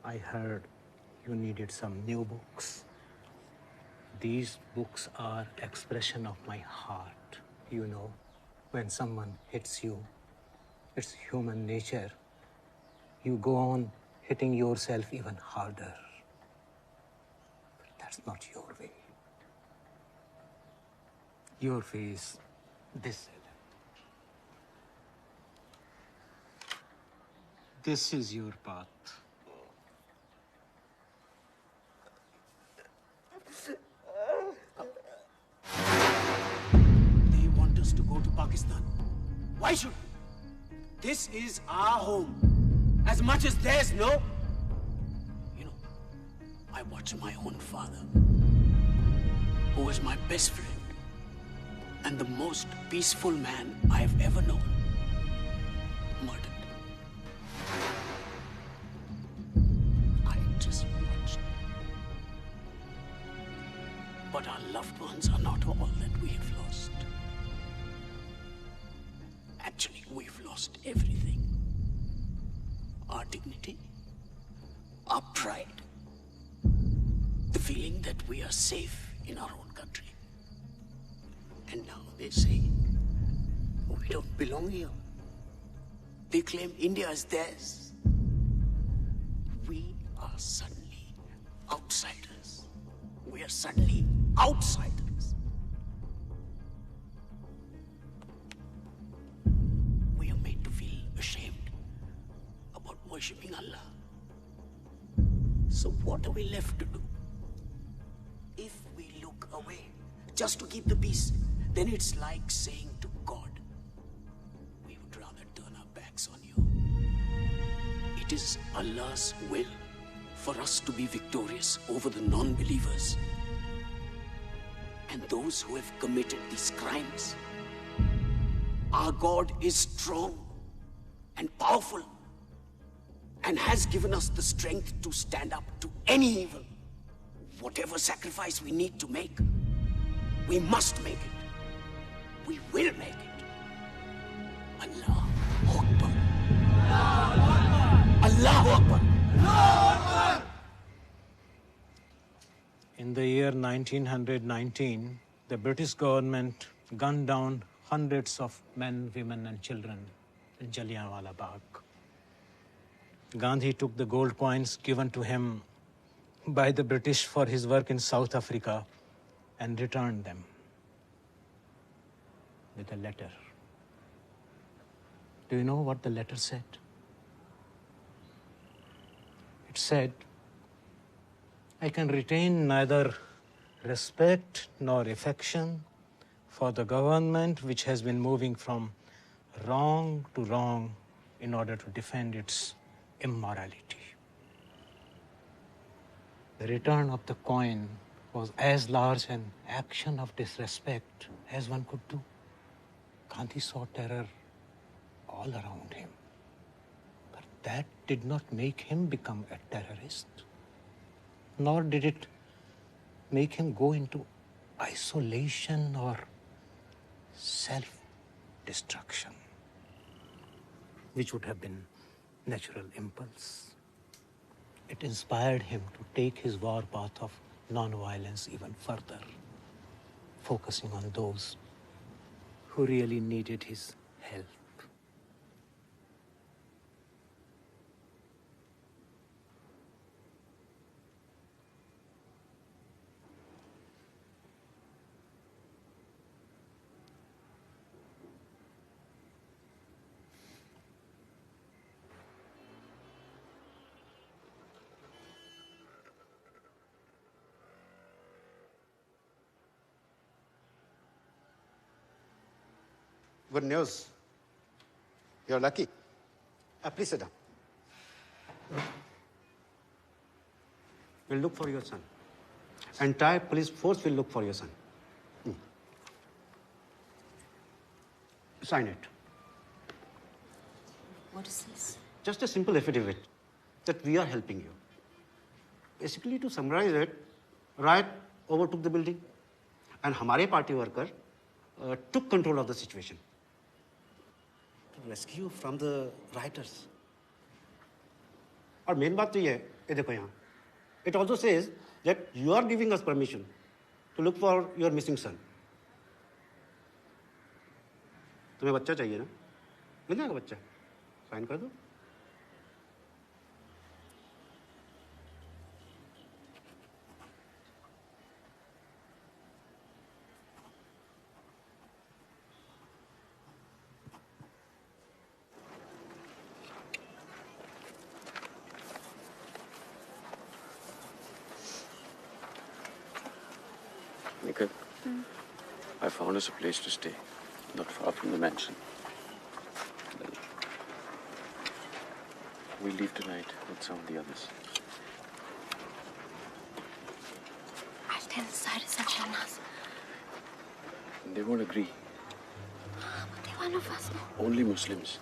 I heard you needed some new books. These books are expression of my heart. You know, when someone hits you, it's human nature. You go on hitting yourself even harder. But that's not your way. Your way is this. This is your path. They want us to go to Pakistan. Why should we? This is our home. As much as theirs, no? You know, I watched my own father, who was my best friend and the most peaceful man I have ever known, murdered. I just watched. But our loved ones are not all that we have lost. Actually, we've lost everything. Our dignity, our pride, the feeling that we are safe in our own country. And now they say, we don't belong here. They claim India is theirs. We are suddenly outsiders. We are suddenly outsiders. We are made to feel ashamed about worshipping Allah. So what are we left to do? If we look away just to keep the peace, then it's like saying to God, we would rather turn our backs on you. It is Allah's will for us to be victorious over the non-believers and those who have committed these crimes. Our God is strong and powerful and has given us the strength to stand up to any evil. Whatever sacrifice we need to make, we must make it. We will make it. Allah Akbar. Allah Akbar. In the year 1919, the British government gunned down hundreds of men, women and children in Jallianwala Bagh. Gandhi took the gold coins given to him by the British for his work in South Africa and returned them with a letter. Do you know what the letter said? It said, I can retain neither respect nor affection for the government which has been moving from wrong to wrong in order to defend its immorality. The return of the coin was as large an action of disrespect as one could do. Gandhi saw terror all around him, but that did not make him become a terrorist, nor did it make him go into isolation or self-destruction, which would have been natural impulse. It inspired him to take his war path of non-violence even further, focusing on those who really needed his help. Good news. You're lucky. Please sit down. We'll look for your son. Entire police force will look for your son. Sign it. What is this? Just a simple affidavit that we are helping you. Basically, to summarize it, riot overtook the building and हमारे party worker took control of the situation. To rescue from the rioters. और main बात तो ये है, ये देखो यहाँ. It also says that you are giving us permission to look for your missing son. तुम्हें बच्चा चाहिए ना? मिल जाएगा बच्चा. साइन कर दो. I found us a place to stay, not far from the mansion. We'll leave tonight with some of the others. I'll tell Cyrus and Shahnaz. They won't agree. But they're one of us, no? Only Muslims.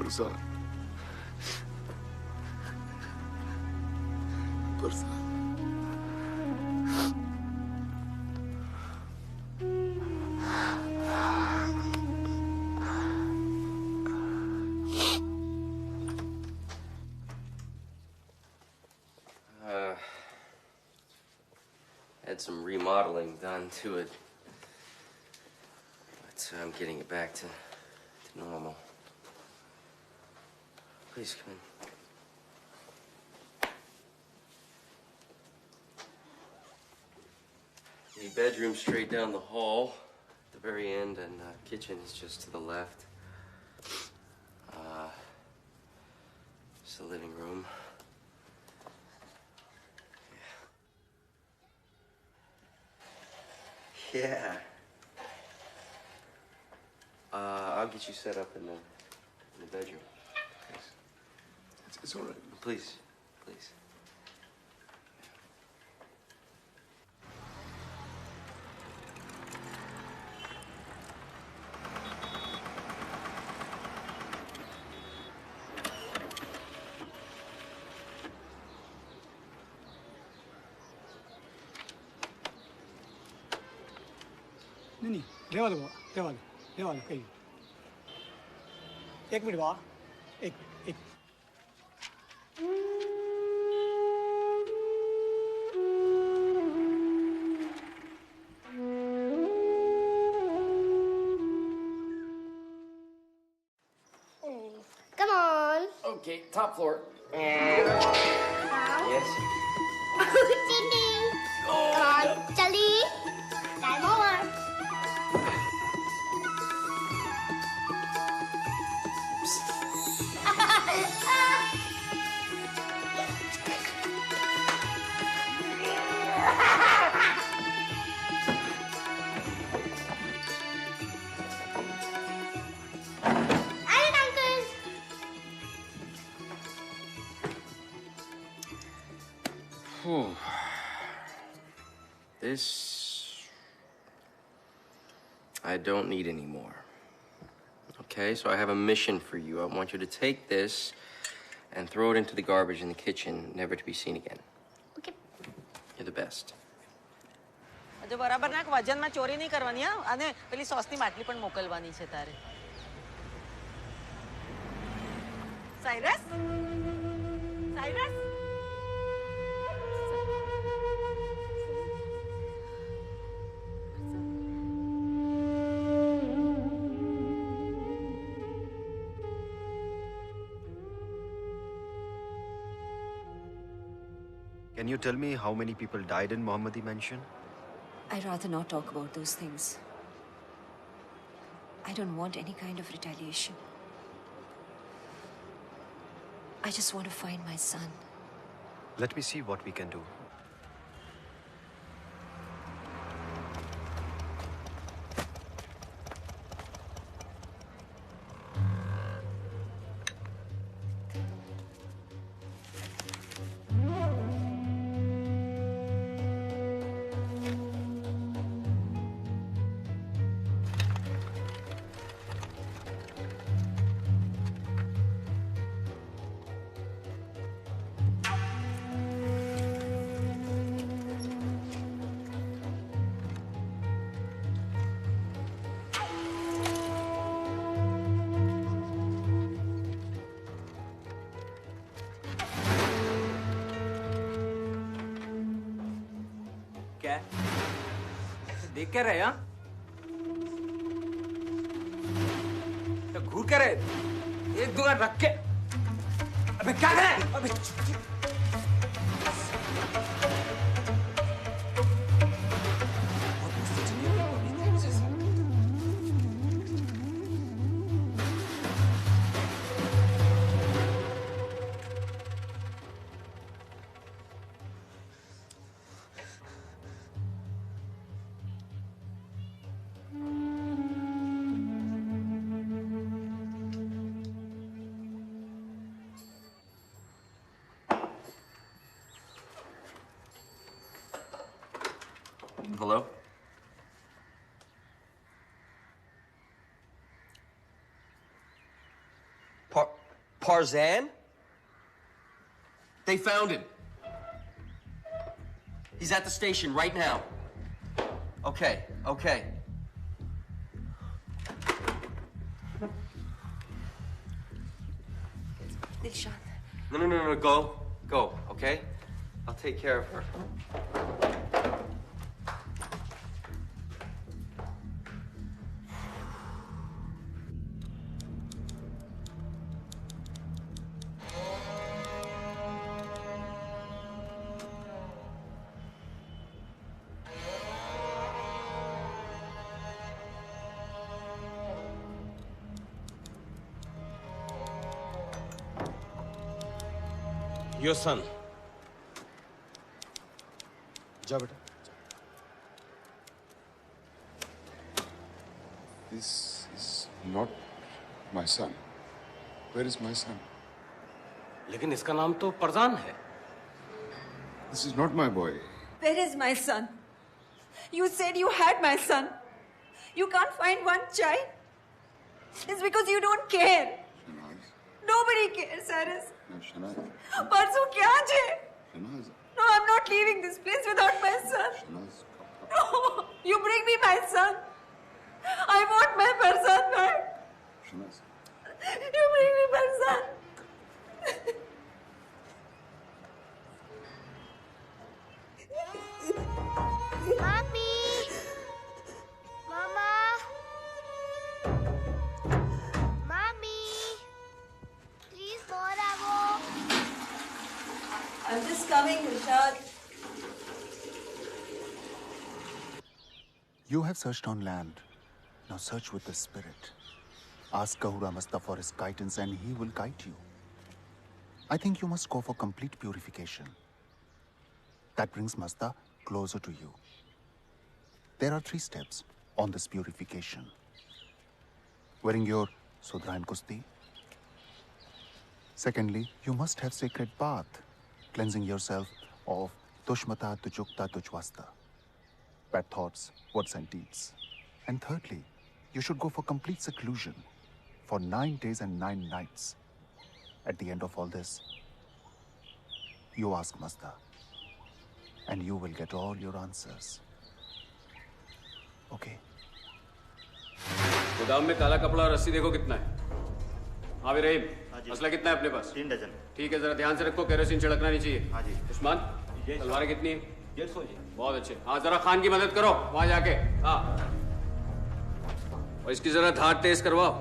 Parzan. Parzan. Had some remodeling done to it, but I'm getting it back to normal. Please come in. The bedroom straight down the hall at the very end, and kitchen is just to the left. It's the living room. Yeah. I'll get you set up in the bedroom. It's all right. Please, please. नहीं लेवा दो कहीं एक minute बा एक Come on. Okay, top floor. Yes. Cheating. Come on, Charlie. Time over. Whew. This I don't need anymore. Okay, so I have a mission for you. I want you to take this and throw it into the garbage in the kitchen, never to be seen again. Okay. You're the best. જો બરાબર નાખ વજનમાં ચોરી નહીં કરવાની હા અને પેલી સોસની બાટલી પણ મોકલવાની છે તારે Cyrus Cyrus Can you tell me how many people died in Mohammadi Mansion? I'd rather not talk about those things. I don't want any kind of retaliation. I just want to find my son. Let me see what we can do. क्या देख क्या रहे हाँ तो घूर क्या रहे एक दुकान रख के अबे क्या कर रहे अबे Parzan? They found him. He's at the station right now. Okay, okay. Dilshan. No, go, okay? I'll take care of her. Your son. जा बेटा. This is not my son. Where is my son? लेकिन इसका नाम तो परजान है. This is not my boy. Where is my son? You said you had my son. You can't find one child. It's because you don't care. Nobody cares, Cyrus. No, Shanaz. Parso kya je? Shanaz. No, I'm not leaving this place without my son. Shanaz. No, you bring me my son. I want my Farzan back. Shanaz. You bring me my son. Mommy! Mama! Mommy! Please, Moravo! I'm just coming, Rishad. You have searched on land. Now search with the spirit. Ask Kahura Masta for his guidance and he will guide you. I think you must go for complete purification. That brings Masta closer to you. There are 3 steps on this purification. Wearing your Sudrain Kusti. Secondly, you must have sacred bath, cleansing yourself of Tushmata, Tujukta, Tujwasta, bad thoughts, words and deeds. And thirdly, you should go for complete seclusion for 9 days and 9 nights. At the end of all this, you ask Masta, and you will get all your answers. Okay? गोदाम में काला कपड़ा और रस्सी देखो कितना है. हाँ रहीम, मसला कितना है अपने पास? 3 डजन. ठीक है, जरा ध्यान से रखो, केरोसिन छिड़कना नहीं चाहिए. हाँ जी. उस्मान, तलवारें कितनी है? 150 जी. बहुत अच्छे. हाँ, जरा खान की मदद करो वहां जाके. हाँ. और इसकी जरा धार तेज करवाओ.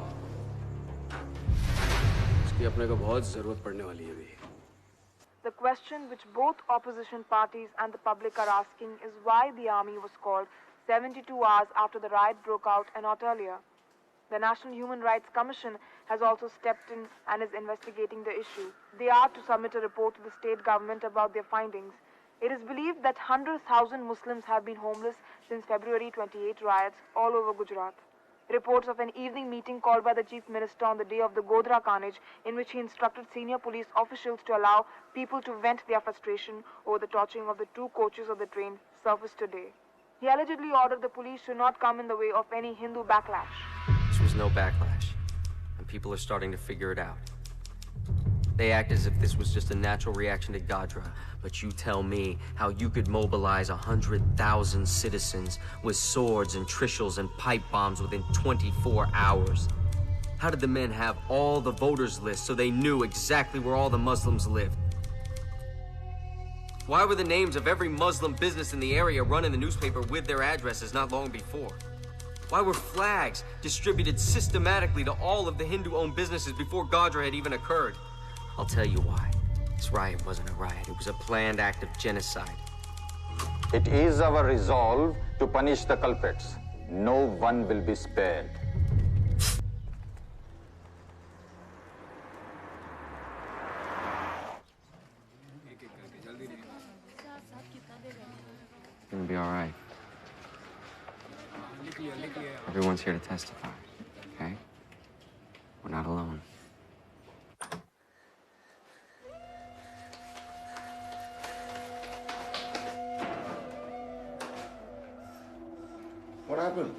इसकी अपने को बहुत जरूरत पड़ने वाली है अभी. The question which both opposition parties and the public are asking is why the army was called 72 hours after the riot broke out and not earlier. The National Human Rights Commission has also stepped in and is investigating the issue. They are to submit a report to the state government about their findings. It is believed that 100,000 Muslims have been homeless since February 28 riots all over Gujarat. Reports of an evening meeting called by the Chief Minister on the day of the Godhra carnage, in which he instructed senior police officials to allow people to vent their frustration over the torching of the 2 coaches of the train, surfaced today. He allegedly ordered the police to not come in the way of any Hindu backlash. This was no backlash, and people are starting to figure it out. They act as if this was just a natural reaction to Godhra, but you tell me how you could mobilize 100,000 citizens with swords and trishul and pipe bombs within 24 hours. How did the men have all the voters lists so they knew exactly where all the Muslims lived? Why were the names of every Muslim business in the area run in the newspaper with their addresses not long before? Why were flags distributed systematically to all of the Hindu-owned businesses before Godhra had even occurred? I'll tell you why. This riot wasn't a riot. It was a planned act of genocide. It is our resolve to punish the culprits. No one will be spared. It's gonna be all right. Everyone's here to testify, okay? We're not alone. What happened?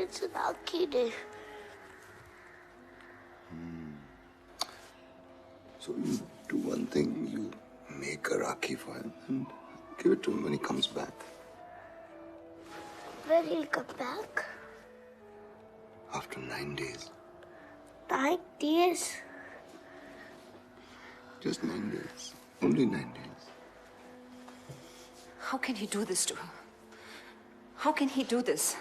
it's an Rakhi day. So you do one thing, you make a Rakhi for him and give it to him when he comes back. When he'll come back? After 9 days. 9 days? Just 9 days. Only 9 days. How can he do this to her? How can he do this?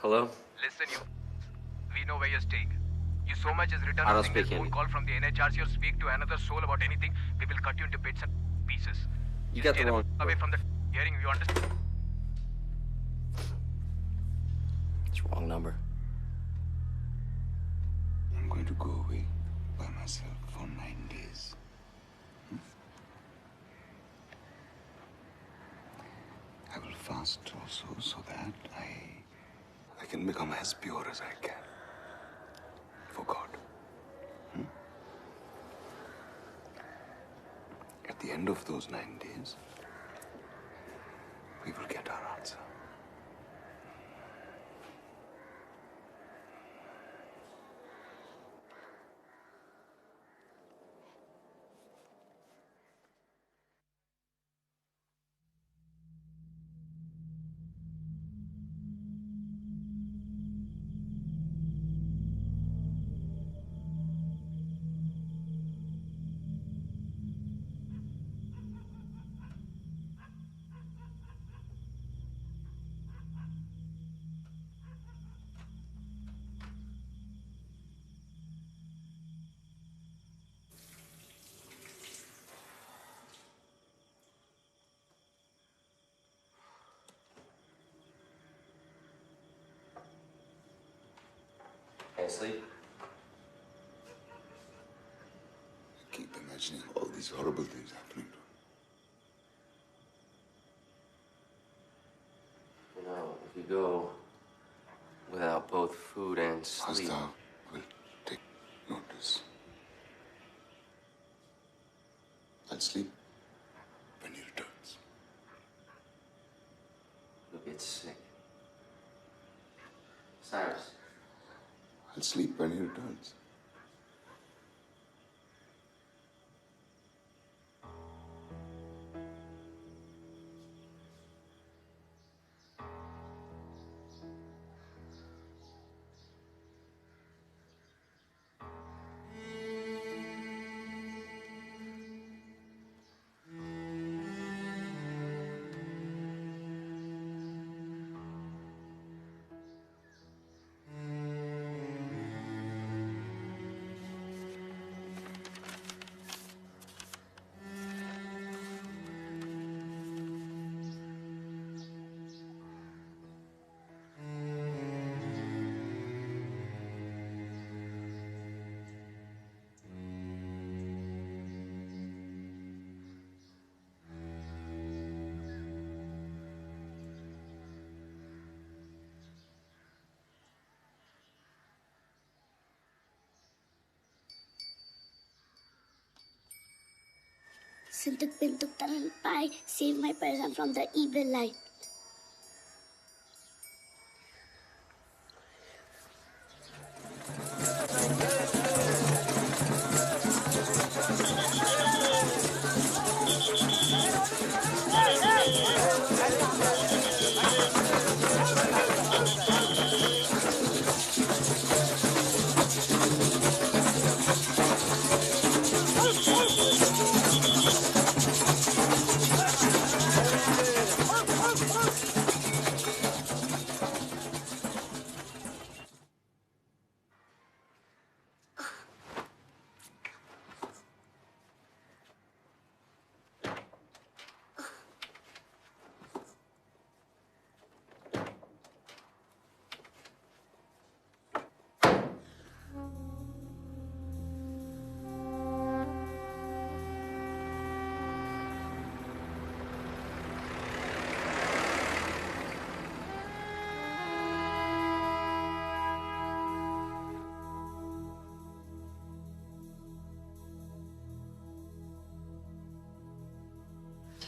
Hello? Listen, we know where you're staying. You so much as return I a don't single speak phone Hindi. call from the NHRC or speak to another soul about anything, we will cut you into bits and pieces. You got Stay the wrong away from the hearing, you understand? It's wrong number. I'm going to go away by myself for 9 days. I will fast also so that I can become as pure as I can for God. At the end of those 9 days, we will get our answer. Can't sleep? I keep imagining all these horrible things happening to him. You know, if you go without both food and sleep... Hasta will take notice. I'll sleep when he returns. You'll get sick. Cyrus. I'll sleep when he returns. Sintuk Pintuk Taran Pai, save my person from the evil light.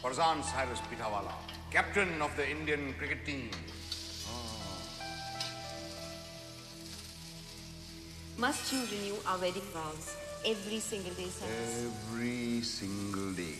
Farzan Cyrus Pitawala, captain of the Indian cricket team. Must you renew our wedding vows every single day, Cyrus? Every single day.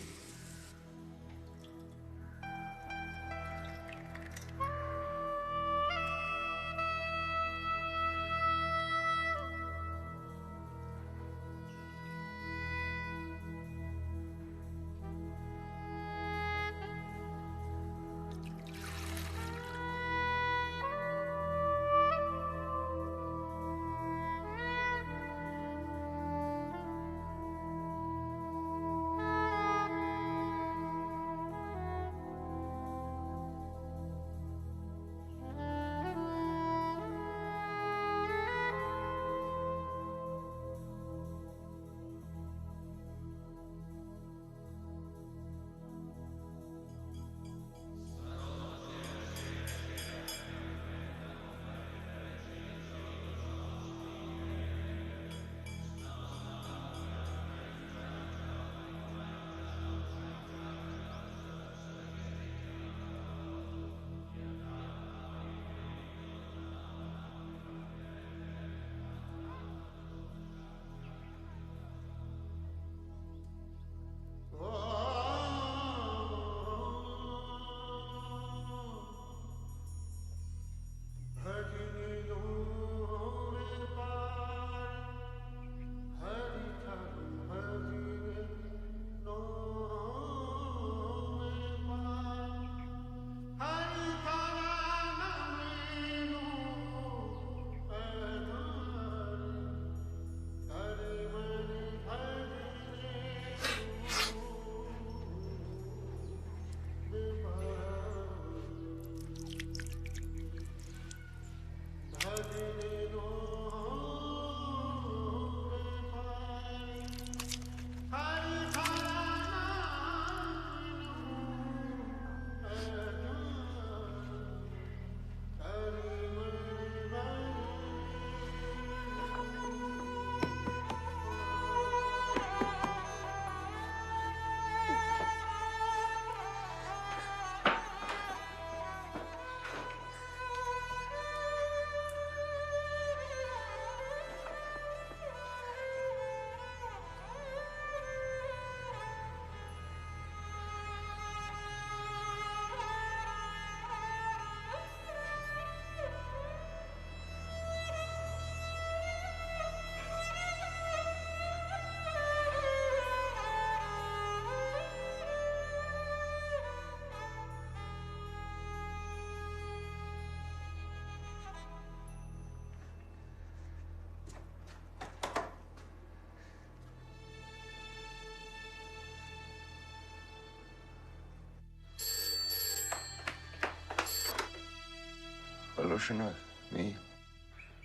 Hello, Shana. Me.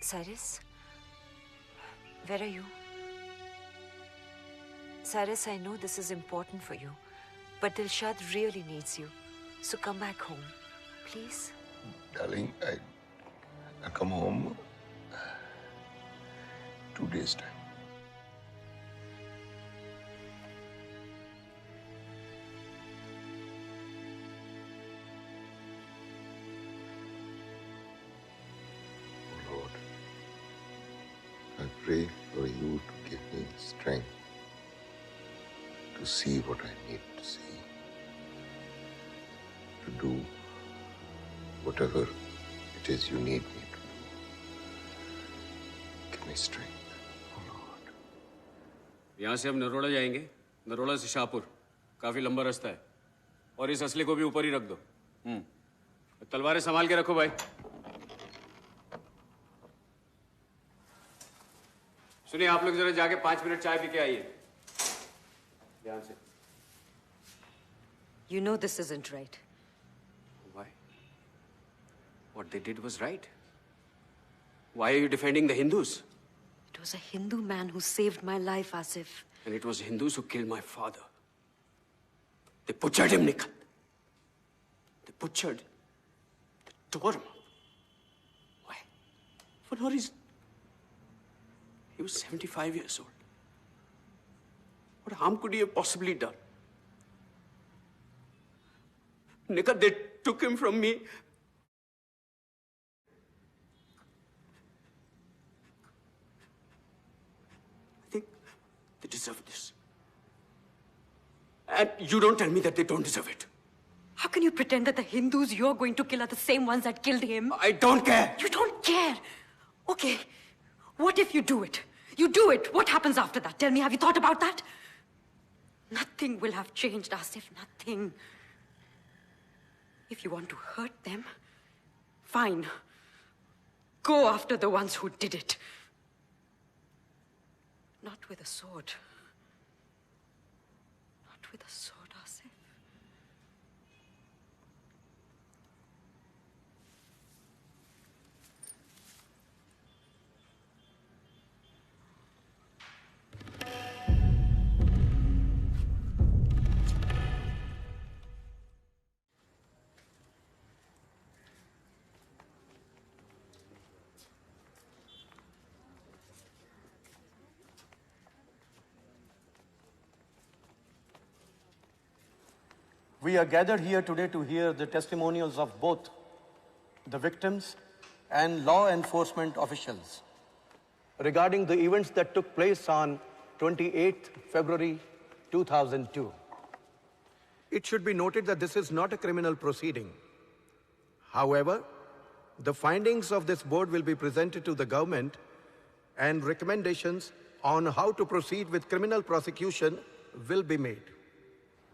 Cyrus? Where are you? Cyrus, I know this is important for you, but Dilshad really needs you. So come back home, please. Darling, I come home 2 days' time. Oh Lord, I pray for you to give me strength to see what I need to see, to do whatever it is you need me to do. Give me strength. यहाँ से हम नरोड़ा जाएंगे, नरोड़ा से शाहपुर, काफी लंबा रास्ता है, और इस असले को भी ऊपर ही रख दो। तलवारें संभाल के रखो भाई। सुनिए, आप लोग जरा जाके 5 मिनट चाय पी के आइए। ध्यान से। You know this isn't right. Why? What they did was right. Why are you defending the Hindus? It was a Hindu man who saved my life, Asif. And it was Hindus who killed my father. They butchered him, Nikat. They butchered. They tore him up. Why? For no reason. He was 75 years old. What harm could he have possibly done? Nikat, they took him from me. I think they deserve this. And you don't tell me that they don't deserve it. How can you pretend that the Hindus you're going to kill are the same ones that killed him? I don't care. You don't care? Okay. What if you do it? You do it. What happens after that? Tell me, have you thought about that? Nothing will have changed, Asif. Nothing. If you want to hurt them, fine. Go after the ones who did it. Not with a sword. Not with a sword, Asif. We are gathered here today to hear the testimonials of both the victims and law enforcement officials regarding the events that took place on 28th February 2002. It should be noted that this is not a criminal proceeding. However, the findings of this board will be presented to the government and recommendations on how to proceed with criminal prosecution will be made.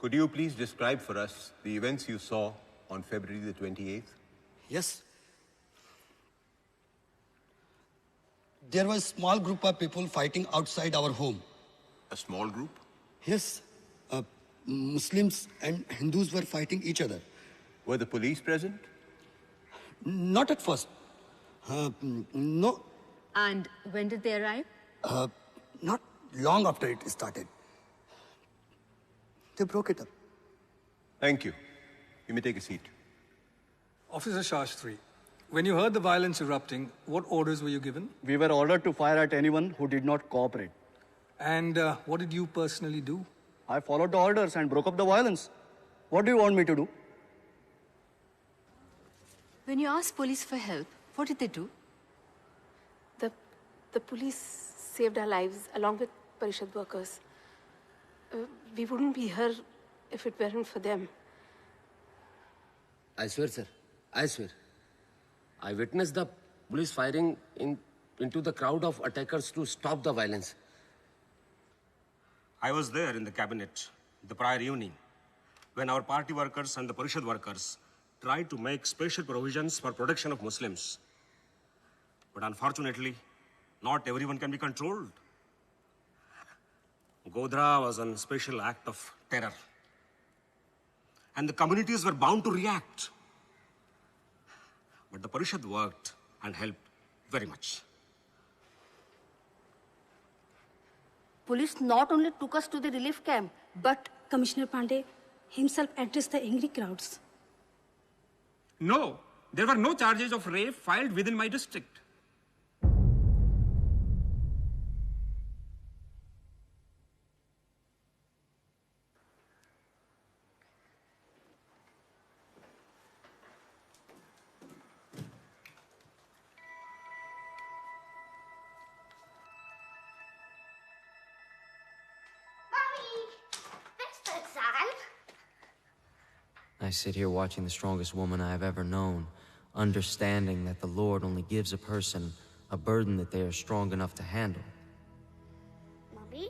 Could you please describe for us the events you saw on February the 28th? Yes. There was a small group of people fighting outside our home. A small group? Yes. Muslims and Hindus were fighting each other. Were the police present? Not at first. No. And when did they arrive? Not long after it started. They broke it up. Thank you. You may take a seat. Officer Shastri, when you heard the violence erupting, what orders were you given? We were ordered to fire at anyone who did not cooperate. And what did you personally do? I followed the orders and broke up the violence. What do you want me to do? When you asked police for help, what did they do? The police saved our lives along with Parishad workers. We wouldn't be here if it weren't for them. I swear, sir. I swear. I witnessed the police firing into the crowd of attackers to stop the violence. I was there in the cabinet the prior evening when our party workers and the Parishad workers tried to make special provisions for protection of Muslims. But unfortunately, not everyone can be controlled. Godhra was a special act of terror. And the communities were bound to react. But the Parishad worked and helped very much. Police not only took us to the relief camp, but Commissioner Pandey himself addressed the angry crowds. No, there were no charges of rape filed within my district. I sit here watching the strongest woman I have ever known, understanding that the Lord only gives a person a burden that they are strong enough to handle. Mommy?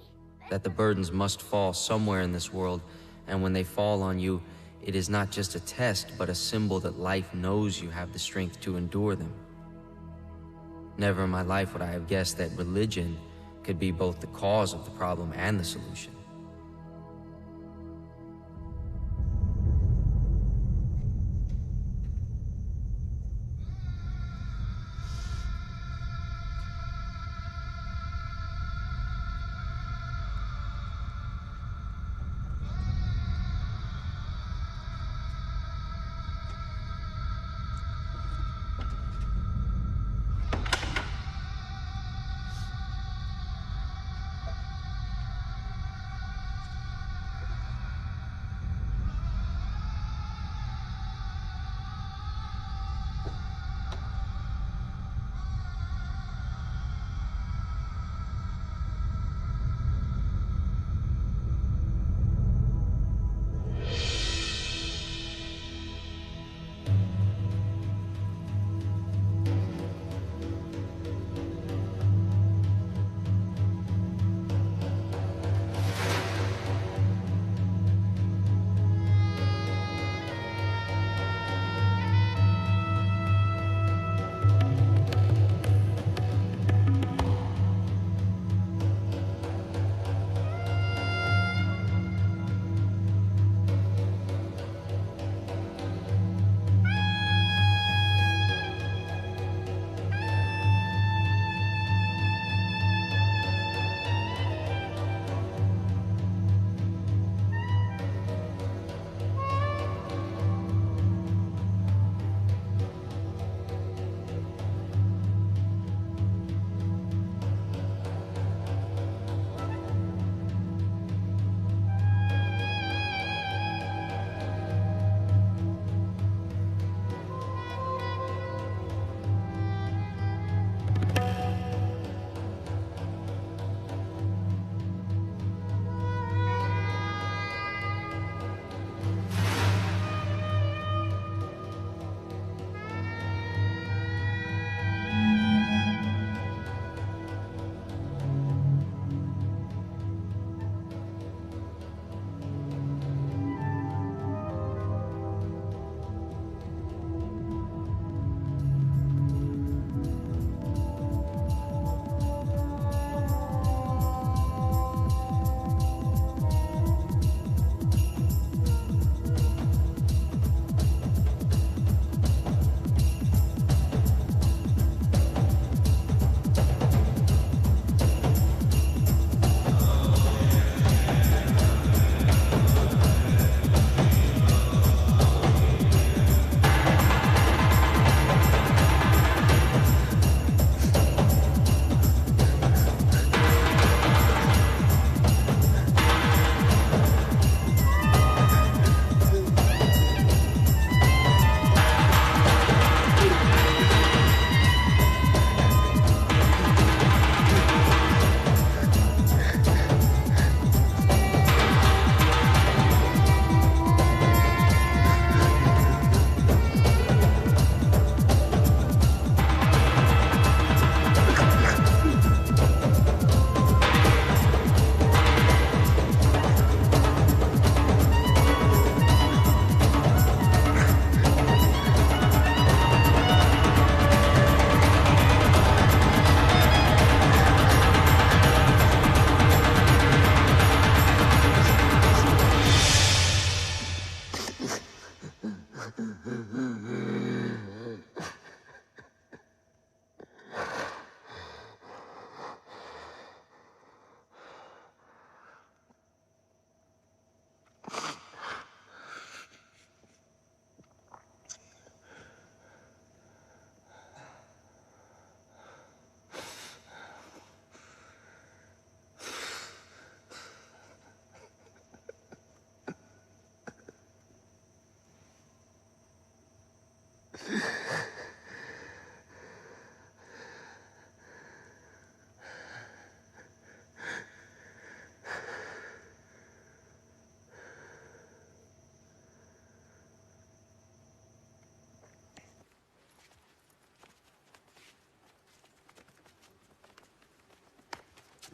That the burdens must fall somewhere in this world, and when they fall on you, it is not just a test, but a symbol that life knows you have the strength to endure them. Never in my life would I have guessed that religion could be both the cause of the problem and the solution.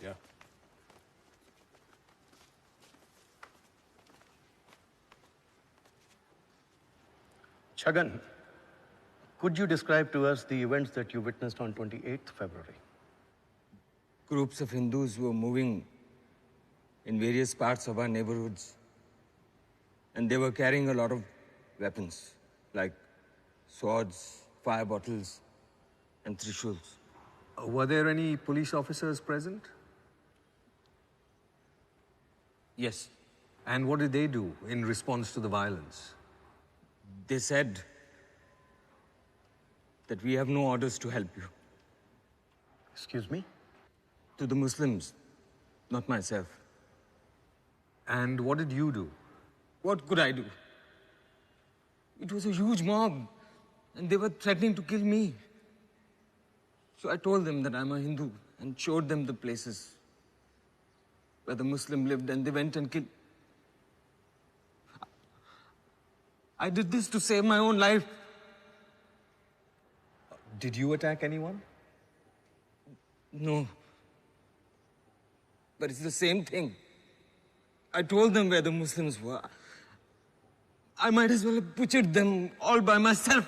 Yeah. Chhagan, could you describe to us the events that you witnessed on 28th February? Groups of Hindus were moving in various parts of our neighborhoods. And they were carrying a lot of weapons, like swords, fire bottles, and trishuls. Were there any police officers present? Yes. And what did they do in response to the violence? They said that we have no orders to help you. Excuse me? To the Muslims, not myself. And what did you do? What could I do? It was a huge mob, and they were threatening to kill me. So I told them that I'm a Hindu and showed them the places where the Muslim lived, and they went and killed. I did this to save my own life. Did you attack anyone? No. But it's the same thing. I told them where the Muslims were. I might as well have butchered them all by myself.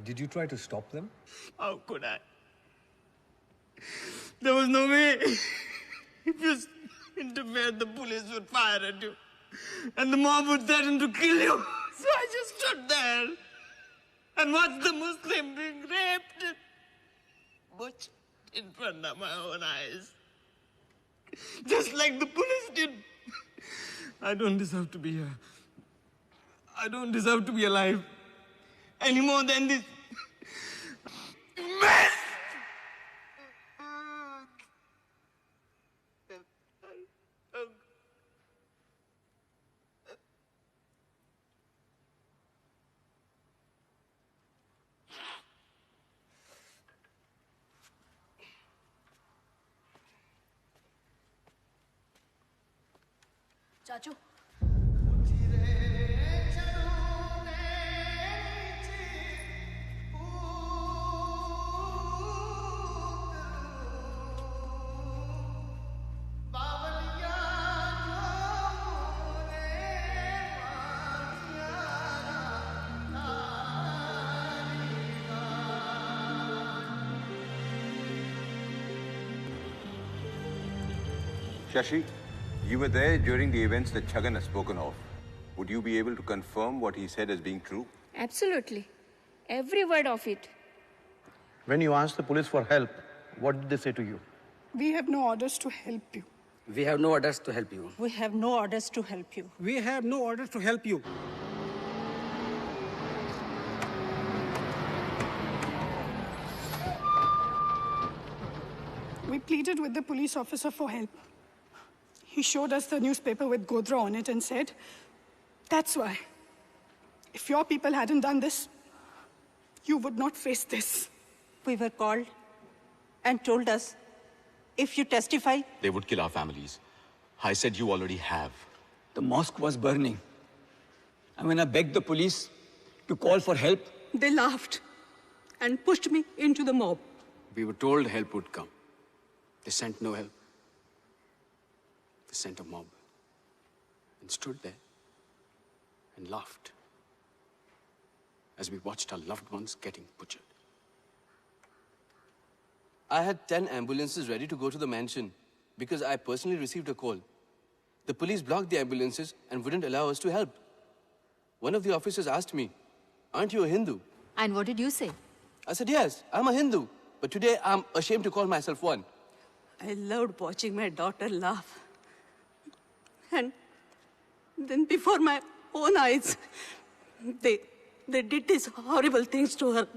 Did you try to stop them? How could I? There was no way. If you interfered, the police would fire at you. And the mob would threaten to kill you. So I just stood there and watched the Muslim being raped. Butchered in front of my own eyes. Just like the police did. I don't deserve to be here. I don't deserve to be alive. Any more than this mess! Chachu. Shashi, you were there during the events that Chhagan has spoken of. Would you be able to confirm what he said as being true? Absolutely. Every word of it. When you asked the police for help, what did they say to you? We have no orders to help you. We have no orders to help you. We have no orders to help you. We have no orders to help you. We pleaded with the police officer for help. He showed us the newspaper with Godra on it and said, that's why. If your people hadn't done this, you would not face this. We were called and told us, if you testify, they would kill our families. I said you already have. The mosque was burning. And when I begged the police to call for help, they laughed and pushed me into the mob. We were told help would come. They sent no help. They sent a mob and stood there and laughed as we watched our loved ones getting butchered. I had 10 ambulances ready to go to the mansion because I personally received a call. The police blocked the ambulances and wouldn't allow us to help. One of the officers asked me, "Aren't you a Hindu?" And what did you say? I said, "Yes, I'm a Hindu, but today I'm ashamed to call myself one." I loved watching my daughter laugh. And then before my own eyes, they did these horrible things to her.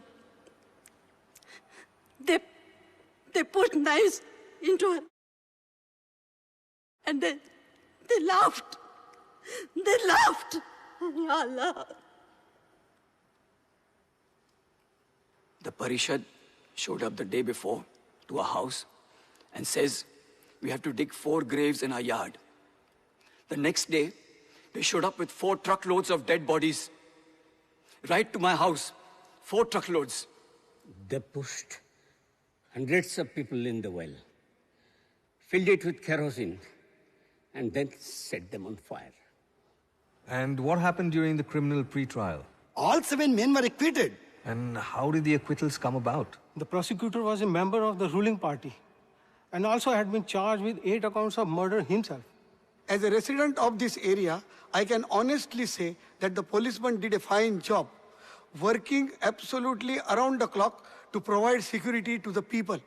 They put knives into her. And they laughed. They laughed. Ya Allah. The Parishad showed up the day before to our house and says, we have to dig 4 graves in our yard. The next day, they showed up with 4 truckloads of dead bodies right to my house, 4 truckloads. They pushed hundreds of people in the well, filled it with kerosene, and then set them on fire. And what happened during the criminal pre-trial? All 7 men were acquitted. And how did the acquittals come about? The prosecutor was a member of the ruling party and also had been charged with 8 accounts of murder himself. As a resident of this area, I can honestly say that the policemen did a fine job, working absolutely around the clock to provide security to the people.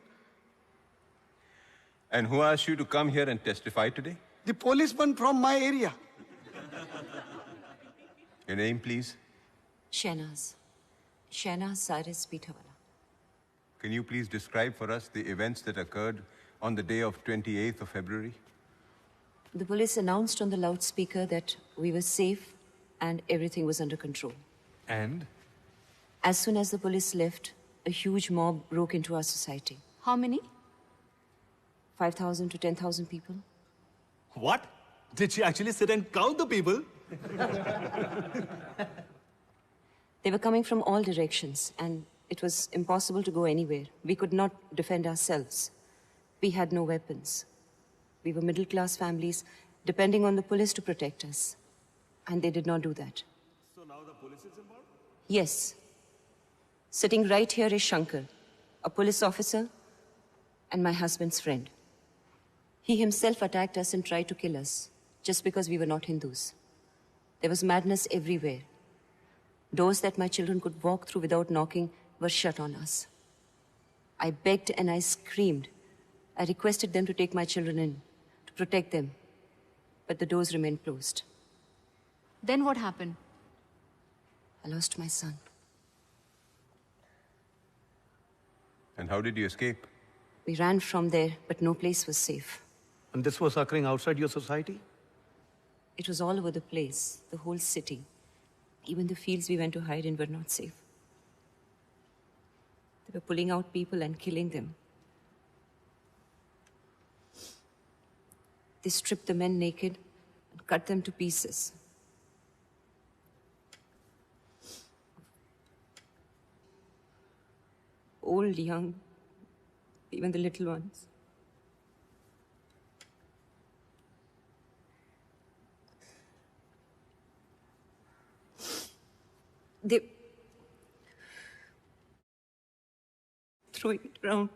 And who asked you to come here and testify today? The policeman from my area. Your name, please? Shahnaz Cyrus Pitawala. Can you please describe for us the events that occurred on the day of 28th of February? The police announced on the loudspeaker that we were safe and everything was under control. And? As soon as the police left, a huge mob broke into our society. How many? 5,000 to 10,000 people. What? Did she actually sit and count the people? They were coming from all directions, and it was impossible to go anywhere. We could not defend ourselves. We had no weapons. We were middle-class families, depending on the police to protect us. And they did not do that. So now the police is involved? Yes. Sitting right here is Shankar, a police officer and my husband's friend. He himself attacked us and tried to kill us, just because we were not Hindus. There was madness everywhere. Doors that my children could walk through without knocking were shut on us. I begged and I screamed. I requested them to take my children in, to protect them. But the doors remained closed. Then what happened? I lost my son. And how did you escape? We ran from there, but no place was safe. And this was occurring outside your society? It was all over the place, the whole city. Even the fields we went to hide in were not safe. They were pulling out people and killing them. They stripped the men naked and cut them to pieces. Old, young, even the little ones. They throwing it around.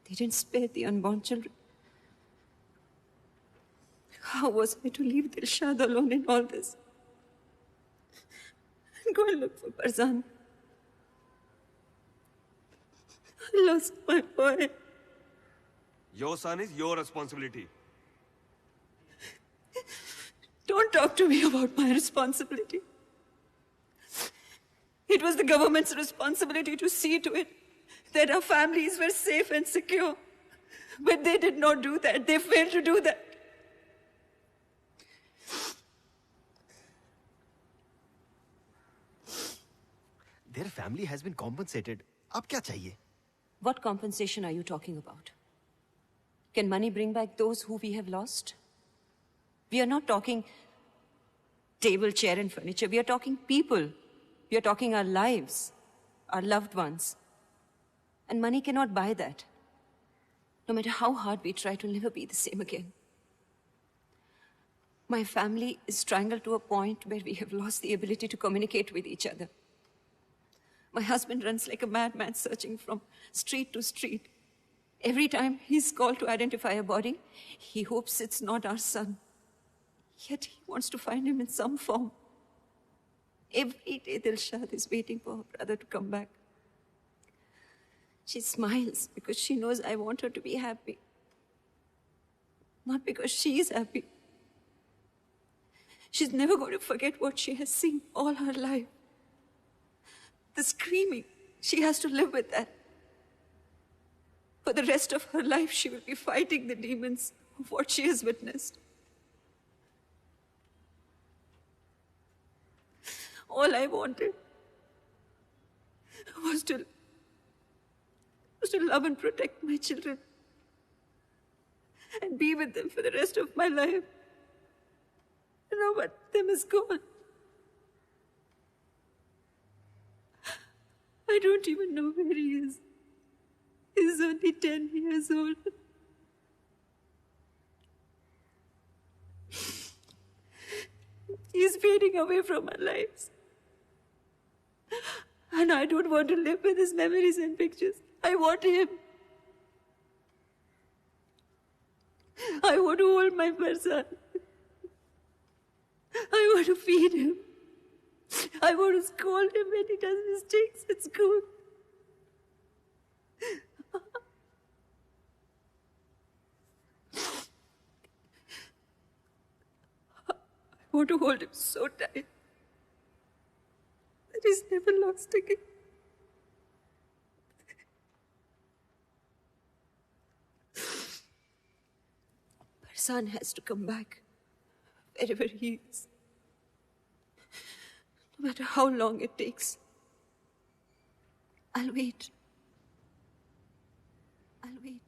They didn't spare the unborn children. How was I to leave Dilshad alone in all this? And go and look for Parzania. I lost my boy. Your son is your responsibility. Don't talk to me about my responsibility. It was the government's responsibility to see to it that our families were safe and secure. But they did not do that. They failed to do that. Their family has been compensated. Ab kya chahiye? What compensation are you talking about? Can money bring back those who we have lost? We are not talking table, chair, and furniture. We are talking people. We are talking our lives, our loved ones. And money cannot buy that. No matter how hard we try, to never be the same again. My family is strangled to a point where we have lost the ability to communicate with each other. My husband runs like a madman, searching from street to street. Every time he's called to identify a body, he hopes it's not our son. Yet he wants to find him in some form. Every day Dilshad is waiting for her brother to come back. She smiles because she knows I want her to be happy. Not because she is happy. She's never going to forget what she has seen all her life. The screaming, she has to live with that. For the rest of her life, she will be fighting the demons of what she has witnessed. All I wanted was to love and protect my children and be with them for the rest of my life. Now what them is gone. don't even know where he is. He's only 10 years old. He's fading away from our lives. And I don't want to live with his memories and pictures. I want him. I want to hold my Farzan. I want to feed him. I want to scold him when he does mistakes at school. I want to hold him so tight that he's never lost again. Farzan has to come back wherever he is. No matter how long it takes. I'll wait. I'll wait.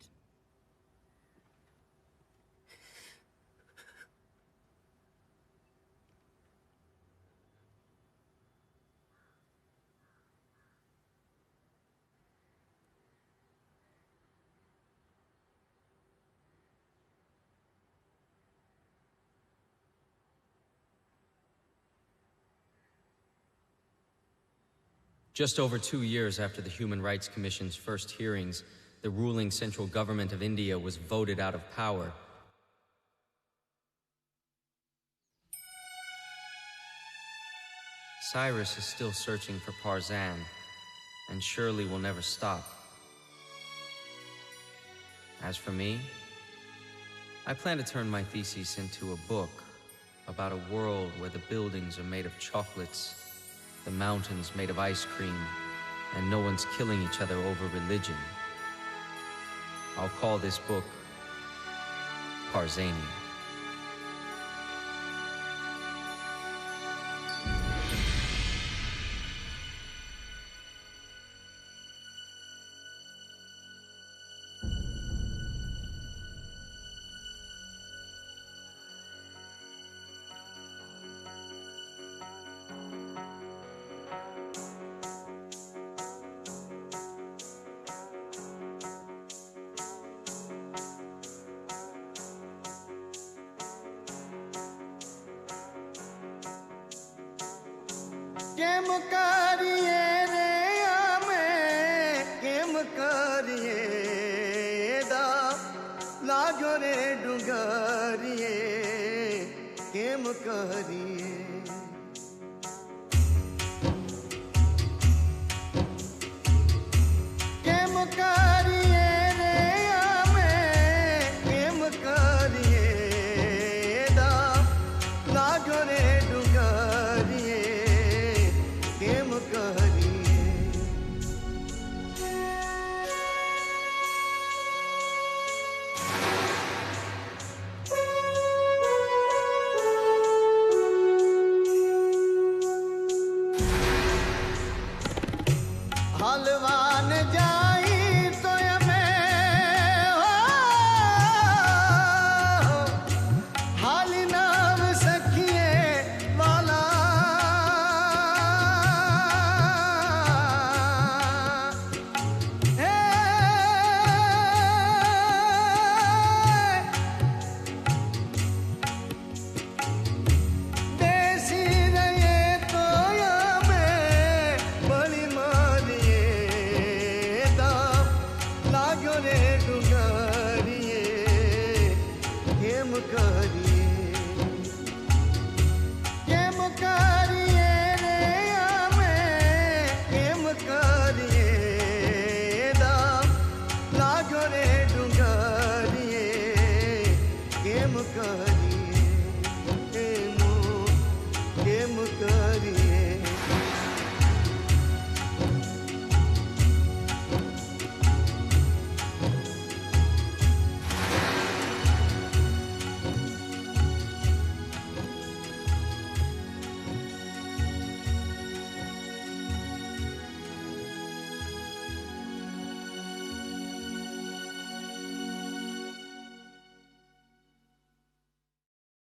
Just over 2 years after the Human Rights Commission's first hearings, the ruling central government of India was voted out of power. Cyrus is still searching for Parzan, and surely will never stop. As for me, I plan to turn my thesis into a book about a world where the buildings are made of chocolates, the mountains made of ice cream, and no one's killing each other over religion. I'll call this book Parzania. Halwa